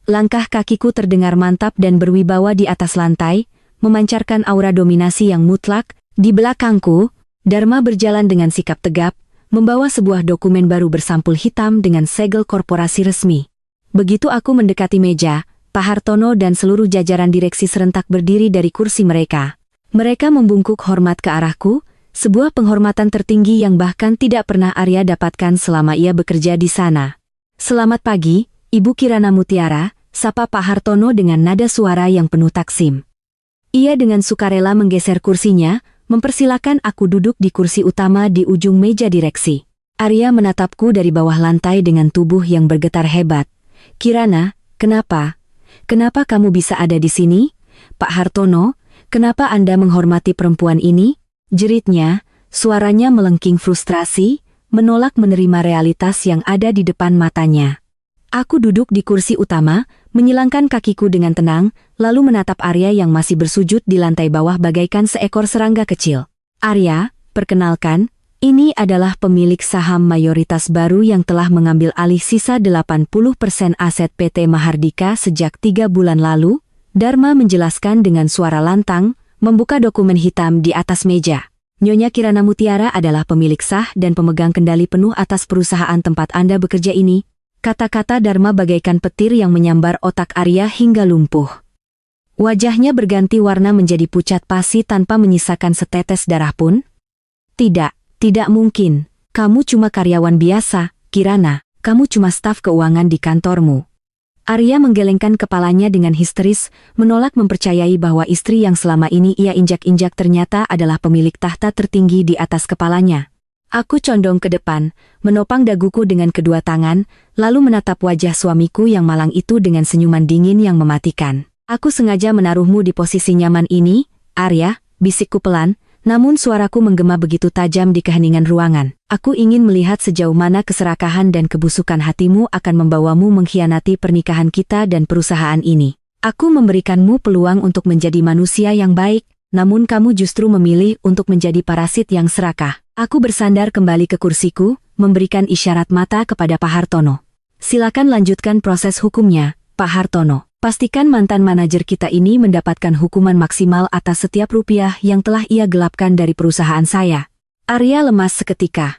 Langkah kakiku terdengar mantap dan berwibawa di atas lantai, memancarkan aura dominasi yang mutlak. Di belakangku, Dharma berjalan dengan sikap tegap, membawa sebuah dokumen baru bersampul hitam dengan segel korporasi resmi. Begitu aku mendekati meja, Pak Hartono dan seluruh jajaran direksi serentak berdiri dari kursi mereka. Mereka membungkuk hormat ke arahku, sebuah penghormatan tertinggi yang bahkan tidak pernah Arya dapatkan selama ia bekerja di sana. Selamat pagi, Ibu Kirana Mutiara, sapa Pak Hartono dengan nada suara yang penuh taksim. Ia dengan sukarela menggeser kursinya, mempersilakan aku duduk di kursi utama di ujung meja direksi. Arya menatapku dari bawah lantai dengan tubuh yang bergetar hebat. Kirana, kenapa? Kenapa kamu bisa ada di sini? Pak Hartono, kenapa Anda menghormati perempuan ini? Jeritnya, suaranya melengking frustrasi, menolak menerima realitas yang ada di depan matanya. Aku duduk di kursi utama, menyilangkan kakiku dengan tenang, lalu menatap Arya yang masih bersujud di lantai bawah bagaikan seekor serangga kecil. Arya, perkenalkan, ini adalah pemilik saham mayoritas baru yang telah mengambil alih sisa 80% aset PT Mahardika sejak 3 bulan lalu, Dharma menjelaskan dengan suara lantang, membuka dokumen hitam di atas meja. Nyonya Kirana Mutiara adalah pemilik sah dan pemegang kendali penuh atas perusahaan tempat Anda bekerja ini. Kata-kata Dharma bagaikan petir yang menyambar otak Arya hingga lumpuh. Wajahnya berganti warna menjadi pucat pasi tanpa menyisakan setetes darah pun. Tidak mungkin. Kamu cuma karyawan biasa, Kirana. Kamu cuma staf keuangan di kantormu. Arya menggelengkan kepalanya dengan histeris, menolak mempercayai bahwa istri yang selama ini ia injak-injak ternyata adalah pemilik tahta tertinggi di atas kepalanya. Aku condong ke depan, menopang daguku dengan kedua tangan, lalu menatap wajah suamiku yang malang itu dengan senyuman dingin yang mematikan. Aku sengaja menaruhmu di posisi nyaman ini, Arya, bisikku pelan, namun suaraku menggema begitu tajam di keheningan ruangan. Aku ingin melihat sejauh mana keserakahan dan kebusukan hatimu akan membawamu mengkhianati pernikahan kita dan perusahaan ini. Aku memberikanmu peluang untuk menjadi manusia yang baik, namun kamu justru memilih untuk menjadi parasit yang serakah. Aku bersandar kembali ke kursiku, memberikan isyarat mata kepada Pak Hartono. Silakan lanjutkan proses hukumnya, Pak Hartono. Pastikan mantan manajer kita ini mendapatkan hukuman maksimal atas setiap rupiah yang telah ia gelapkan dari perusahaan saya. Arya lemas seketika.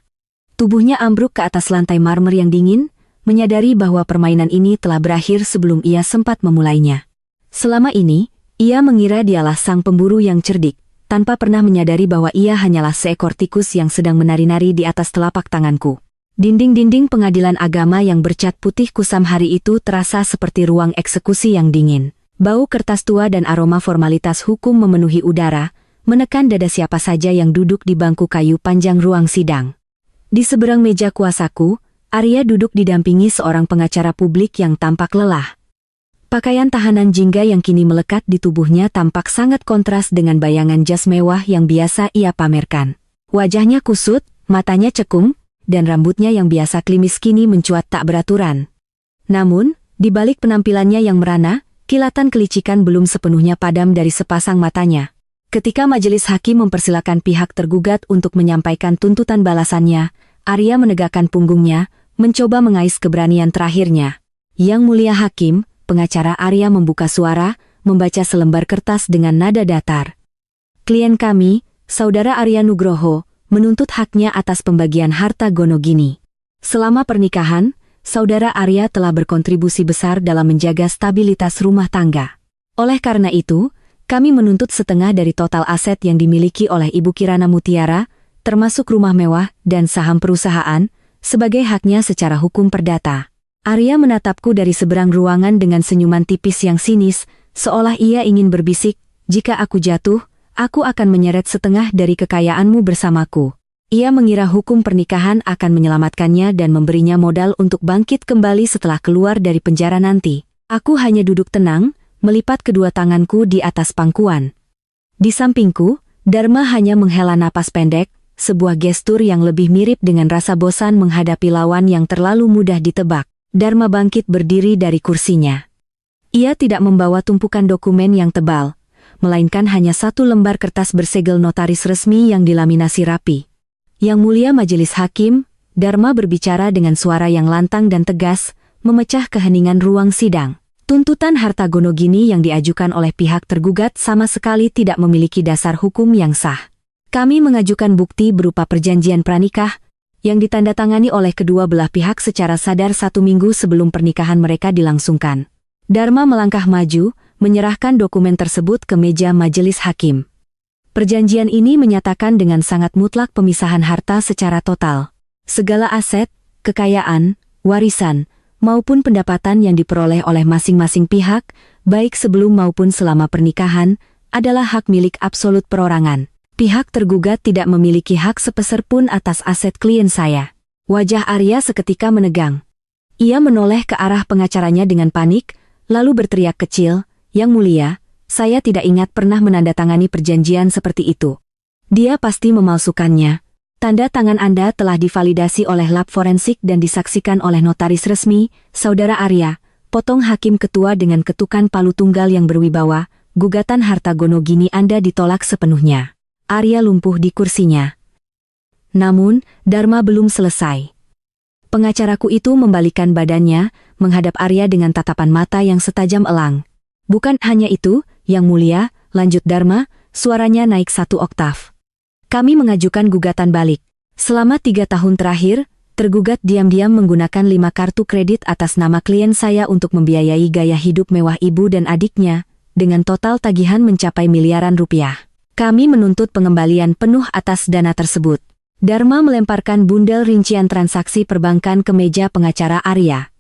Tubuhnya ambruk ke atas lantai marmer yang dingin, menyadari bahwa permainan ini telah berakhir sebelum ia sempat memulainya. Selama ini, ia mengira dialah sang pemburu yang cerdik, tanpa pernah menyadari bahwa ia hanyalah seekor tikus yang sedang menari-nari di atas telapak tanganku. Dinding-dinding pengadilan agama yang bercat putih kusam hari itu terasa seperti ruang eksekusi yang dingin. Bau kertas tua dan aroma formalitas hukum memenuhi udara, menekan dada siapa saja yang duduk di bangku kayu panjang ruang sidang. Di seberang meja kuasaku, Arya duduk didampingi seorang pengacara publik yang tampak lelah. Pakaian tahanan jingga yang kini melekat di tubuhnya tampak sangat kontras dengan bayangan jas mewah yang biasa ia pamerkan. Wajahnya kusut, matanya cekung, dan rambutnya yang biasa klimis kini mencuat tak beraturan. Namun, di balik penampilannya yang merana, kilatan kelicikan belum sepenuhnya padam dari sepasang matanya. Ketika majelis hakim mempersilakan pihak tergugat untuk menyampaikan tuntutan balasannya, Arya menegakkan punggungnya, mencoba mengais keberanian terakhirnya. Yang Mulia Hakim, pengacara Arya membuka suara, membaca selembar kertas dengan nada datar. Klien kami, Saudara Arya Nugroho, menuntut haknya atas pembagian harta Gonogini. Selama pernikahan, Saudara Arya telah berkontribusi besar dalam menjaga stabilitas rumah tangga. Oleh karena itu, kami menuntut setengah dari total aset yang dimiliki oleh Ibu Kirana Mutiara, termasuk rumah mewah dan saham perusahaan, sebagai haknya secara hukum perdata. Arya menatapku dari seberang ruangan dengan senyuman tipis yang sinis, seolah ia ingin berbisik, jika aku jatuh, aku akan menyeret setengah dari kekayaanmu bersamaku. Ia mengira hukum pernikahan akan menyelamatkannya dan memberinya modal untuk bangkit kembali setelah keluar dari penjara nanti. Aku hanya duduk tenang, melipat kedua tanganku di atas pangkuan. Di sampingku, Dharma hanya menghela napas pendek, sebuah gestur yang lebih mirip dengan rasa bosan menghadapi lawan yang terlalu mudah ditebak. Dharma bangkit berdiri dari kursinya. Ia tidak membawa tumpukan dokumen yang tebal, melainkan hanya satu lembar kertas bersegel notaris resmi yang dilaminasi rapi. Yang Mulia Majelis Hakim, Dharma berbicara dengan suara yang lantang dan tegas, memecah keheningan ruang sidang. Tuntutan harta Gonogini yang diajukan oleh pihak tergugat sama sekali tidak memiliki dasar hukum yang sah. Kami mengajukan bukti berupa perjanjian pranikah, yang ditandatangani oleh kedua belah pihak secara sadar 1 minggu sebelum pernikahan mereka dilangsungkan. Dharma melangkah maju, menyerahkan dokumen tersebut ke meja majelis hakim. Perjanjian ini menyatakan dengan sangat mutlak pemisahan harta secara total. Segala aset, kekayaan, warisan, maupun pendapatan yang diperoleh oleh masing-masing pihak, baik sebelum maupun selama pernikahan, adalah hak milik absolut perorangan. Pihak tergugat tidak memiliki hak sepeser pun atas aset klien saya. Wajah Arya seketika menegang. Ia menoleh ke arah pengacaranya dengan panik, lalu berteriak kecil, "Yang Mulia, saya tidak ingat pernah menandatangani perjanjian seperti itu." Dia pasti memalsukannya. Tanda tangan Anda telah divalidasi oleh lab forensik dan disaksikan oleh notaris resmi, Saudara Arya, potong hakim ketua dengan ketukan palu tunggal yang berwibawa, gugatan harta Gonogini Anda ditolak sepenuhnya. Arya lumpuh di kursinya. Namun, Dharma belum selesai. Pengacaraku itu membalikkan badannya, menghadap Arya dengan tatapan mata yang setajam elang. "Bukan hanya itu, Yang Mulia," lanjut Dharma, suaranya naik 1 oktav. "Kami mengajukan gugatan balik. Selama 3 tahun terakhir, tergugat diam-diam menggunakan 5 kartu kredit atas nama klien saya untuk membiayai gaya hidup mewah ibu dan adiknya, dengan total tagihan mencapai miliaran rupiah. Kami menuntut pengembalian penuh atas dana tersebut." Dharma melemparkan bundel rincian transaksi perbankan ke meja pengacara Arya.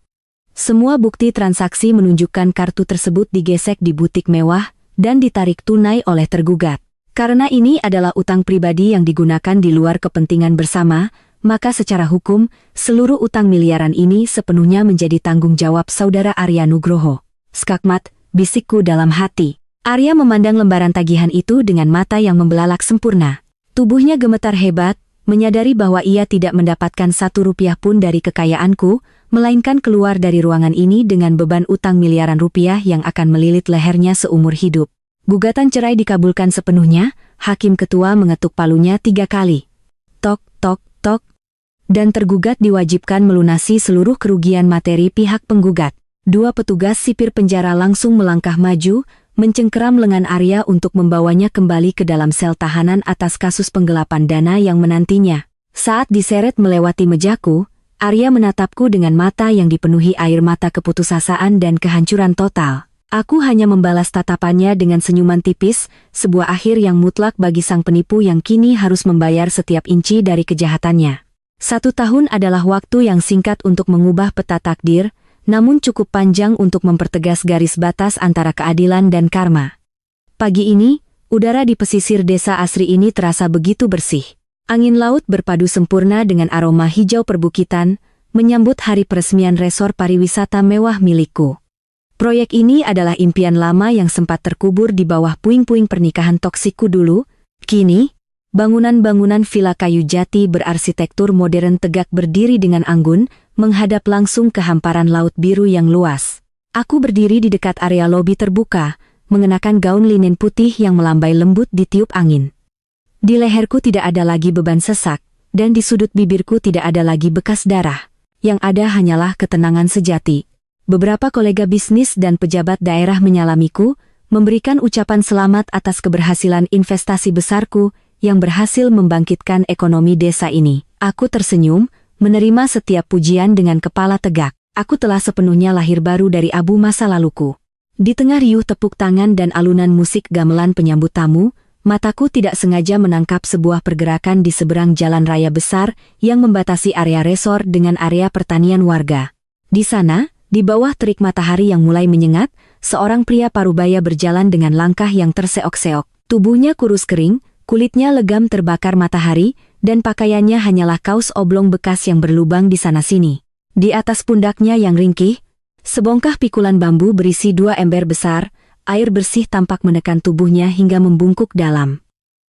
Semua bukti transaksi menunjukkan kartu tersebut digesek di butik mewah dan ditarik tunai oleh tergugat. Karena ini adalah utang pribadi yang digunakan di luar kepentingan bersama, maka secara hukum, seluruh utang miliaran ini sepenuhnya menjadi tanggung jawab saudara Arya Nugroho. Skakmat, bisikku dalam hati. Arya memandang lembaran tagihan itu dengan mata yang membelalak sempurna. Tubuhnya gemetar hebat, menyadari bahwa ia tidak mendapatkan 1 rupiah pun dari kekayaanku, melainkan keluar dari ruangan ini dengan beban utang miliaran rupiah yang akan melilit lehernya seumur hidup. Gugatan cerai dikabulkan sepenuhnya, hakim ketua mengetuk palunya 3 kali. Tok, tok, tok. Dan tergugat diwajibkan melunasi seluruh kerugian materi pihak penggugat. 2 petugas sipir penjara langsung melangkah maju, mencengkeram lengan Arya untuk membawanya kembali ke dalam sel tahanan atas kasus penggelapan dana yang menantinya. Saat diseret melewati mejaku, Arya menatapku dengan mata yang dipenuhi air mata keputusasaan dan kehancuran total. Aku hanya membalas tatapannya dengan senyuman tipis, sebuah akhir yang mutlak bagi sang penipu yang kini harus membayar setiap inci dari kejahatannya. 1 tahun adalah waktu yang singkat untuk mengubah peta takdir, namun cukup panjang untuk mempertegas garis batas antara keadilan dan karma. Pagi ini, udara di pesisir desa asri ini terasa begitu bersih. Angin laut berpadu sempurna dengan aroma hijau perbukitan, menyambut hari peresmian resor pariwisata mewah milikku. Proyek ini adalah impian lama yang sempat terkubur di bawah puing-puing pernikahan toksikku dulu. Kini, bangunan-bangunan villa kayu jati berarsitektur modern tegak berdiri dengan anggun, menghadap langsung ke hamparan laut biru yang luas. Aku berdiri di dekat area lobi terbuka, mengenakan gaun linen putih yang melambai lembut ditiup angin. Di leherku tidak ada lagi beban sesak, dan di sudut bibirku tidak ada lagi bekas darah. Yang ada hanyalah ketenangan sejati. Beberapa kolega bisnis dan pejabat daerah menyalamiku, memberikan ucapan selamat atas keberhasilan investasi besarku, yang berhasil membangkitkan ekonomi desa ini. Aku tersenyum, menerima setiap pujian dengan kepala tegak. Aku telah sepenuhnya lahir baru dari abu masa laluku. Di tengah riuh tepuk tangan dan alunan musik gamelan penyambut tamu, mataku tidak sengaja menangkap sebuah pergerakan di seberang jalan raya besar yang membatasi area resor dengan area pertanian warga. Di sana, di bawah terik matahari yang mulai menyengat, seorang pria parubaya berjalan dengan langkah yang terseok-seok. Tubuhnya kurus kering, kulitnya legam terbakar matahari, dan pakaiannya hanyalah kaos oblong bekas yang berlubang di sana-sini. Di atas pundaknya yang ringkih, sebongkah pikulan bambu berisi 2 ember besar. Air bersih tampak menekan tubuhnya hingga membungkuk dalam.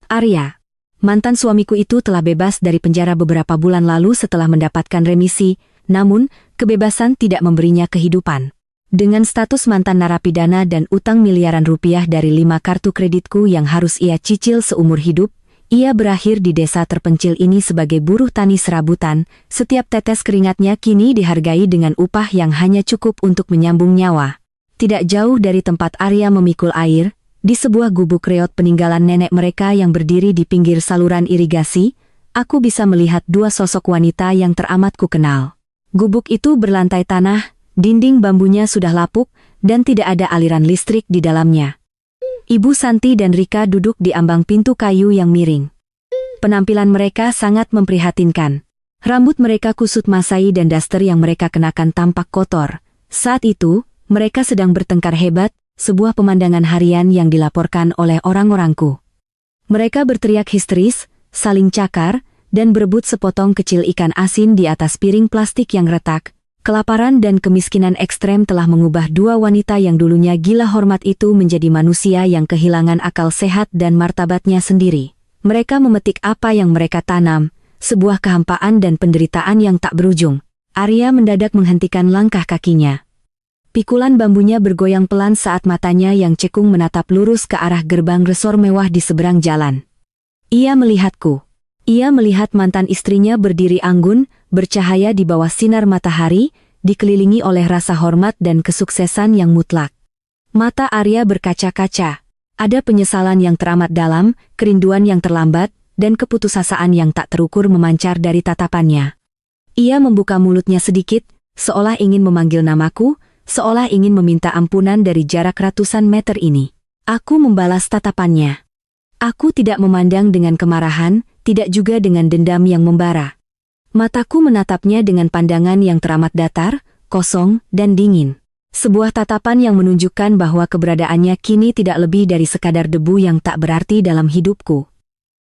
Arya, mantan suamiku itu telah bebas dari penjara beberapa bulan lalu setelah mendapatkan remisi, namun, kebebasan tidak memberinya kehidupan. Dengan status mantan narapidana dan utang miliaran rupiah dari 5 kartu kreditku yang harus ia cicil seumur hidup, ia berakhir di desa terpencil ini sebagai buruh tani serabutan. Setiap tetes keringatnya kini dihargai dengan upah yang hanya cukup untuk menyambung nyawa. Tidak jauh dari tempat Arya memikul air, di sebuah gubuk reot peninggalan nenek mereka yang berdiri di pinggir saluran irigasi, aku bisa melihat 2 sosok wanita yang teramat ku kenal. Gubuk itu berlantai tanah, dinding bambunya sudah lapuk, dan tidak ada aliran listrik di dalamnya. Ibu Santi dan Rika duduk di ambang pintu kayu yang miring. Penampilan mereka sangat memprihatinkan. Rambut mereka kusut masai dan daster yang mereka kenakan tampak kotor. Saat itu, mereka sedang bertengkar hebat, sebuah pemandangan harian yang dilaporkan oleh orang-orangku. Mereka berteriak histeris, saling cakar, dan berebut sepotong kecil ikan asin di atas piring plastik yang retak. Kelaparan dan kemiskinan ekstrem telah mengubah 2 wanita yang dulunya gila hormat itu menjadi manusia yang kehilangan akal sehat dan martabatnya sendiri. Mereka memetik apa yang mereka tanam, sebuah kehampaan dan penderitaan yang tak berujung. Arya mendadak menghentikan langkah kakinya. Pikulan bambunya bergoyang pelan saat matanya yang cekung menatap lurus ke arah gerbang resor mewah di seberang jalan. Ia melihatku. Ia melihat mantan istrinya berdiri anggun, bercahaya di bawah sinar matahari, dikelilingi oleh rasa hormat dan kesuksesan yang mutlak. Mata Arya berkaca-kaca. Ada penyesalan yang teramat dalam, kerinduan yang terlambat, dan keputusasaan yang tak terukur memancar dari tatapannya. Ia membuka mulutnya sedikit, seolah ingin memanggil namaku, seolah ingin meminta ampunan dari jarak ratusan meter ini. Aku membalas tatapannya. Aku tidak memandang dengan kemarahan, tidak juga dengan dendam yang membara. Mataku menatapnya dengan pandangan yang teramat datar, kosong, dan dingin. Sebuah tatapan yang menunjukkan bahwa keberadaannya kini tidak lebih dari sekadar debu yang tak berarti dalam hidupku.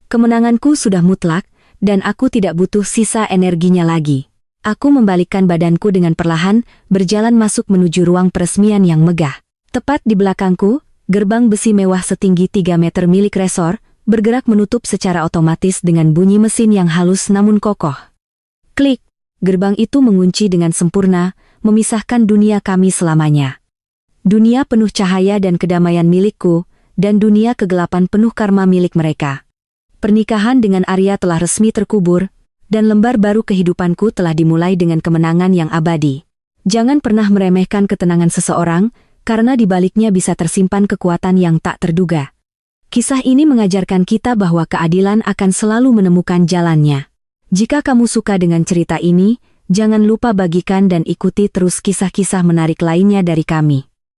Kemenanganku sudah mutlak, dan aku tidak butuh sisa energinya lagi. Aku membalikkan badanku dengan perlahan, berjalan masuk menuju ruang peresmian yang megah. Tepat di belakangku, gerbang besi mewah setinggi 3 meter milik resor, bergerak menutup secara otomatis dengan bunyi mesin yang halus namun kokoh. Klik! Gerbang itu mengunci dengan sempurna, memisahkan dunia kami selamanya. Dunia penuh cahaya dan kedamaian milikku, dan dunia kegelapan penuh karma milik mereka. Pernikahan dengan Arya telah resmi terkubur, dan lembar baru kehidupanku telah dimulai dengan kemenangan yang abadi. Jangan pernah meremehkan ketenangan seseorang, karena di baliknya bisa tersimpan kekuatan yang tak terduga. Kisah ini mengajarkan kita bahwa keadilan akan selalu menemukan jalannya. Jika kamu suka dengan cerita ini, jangan lupa bagikan dan ikuti terus kisah-kisah menarik lainnya dari kami.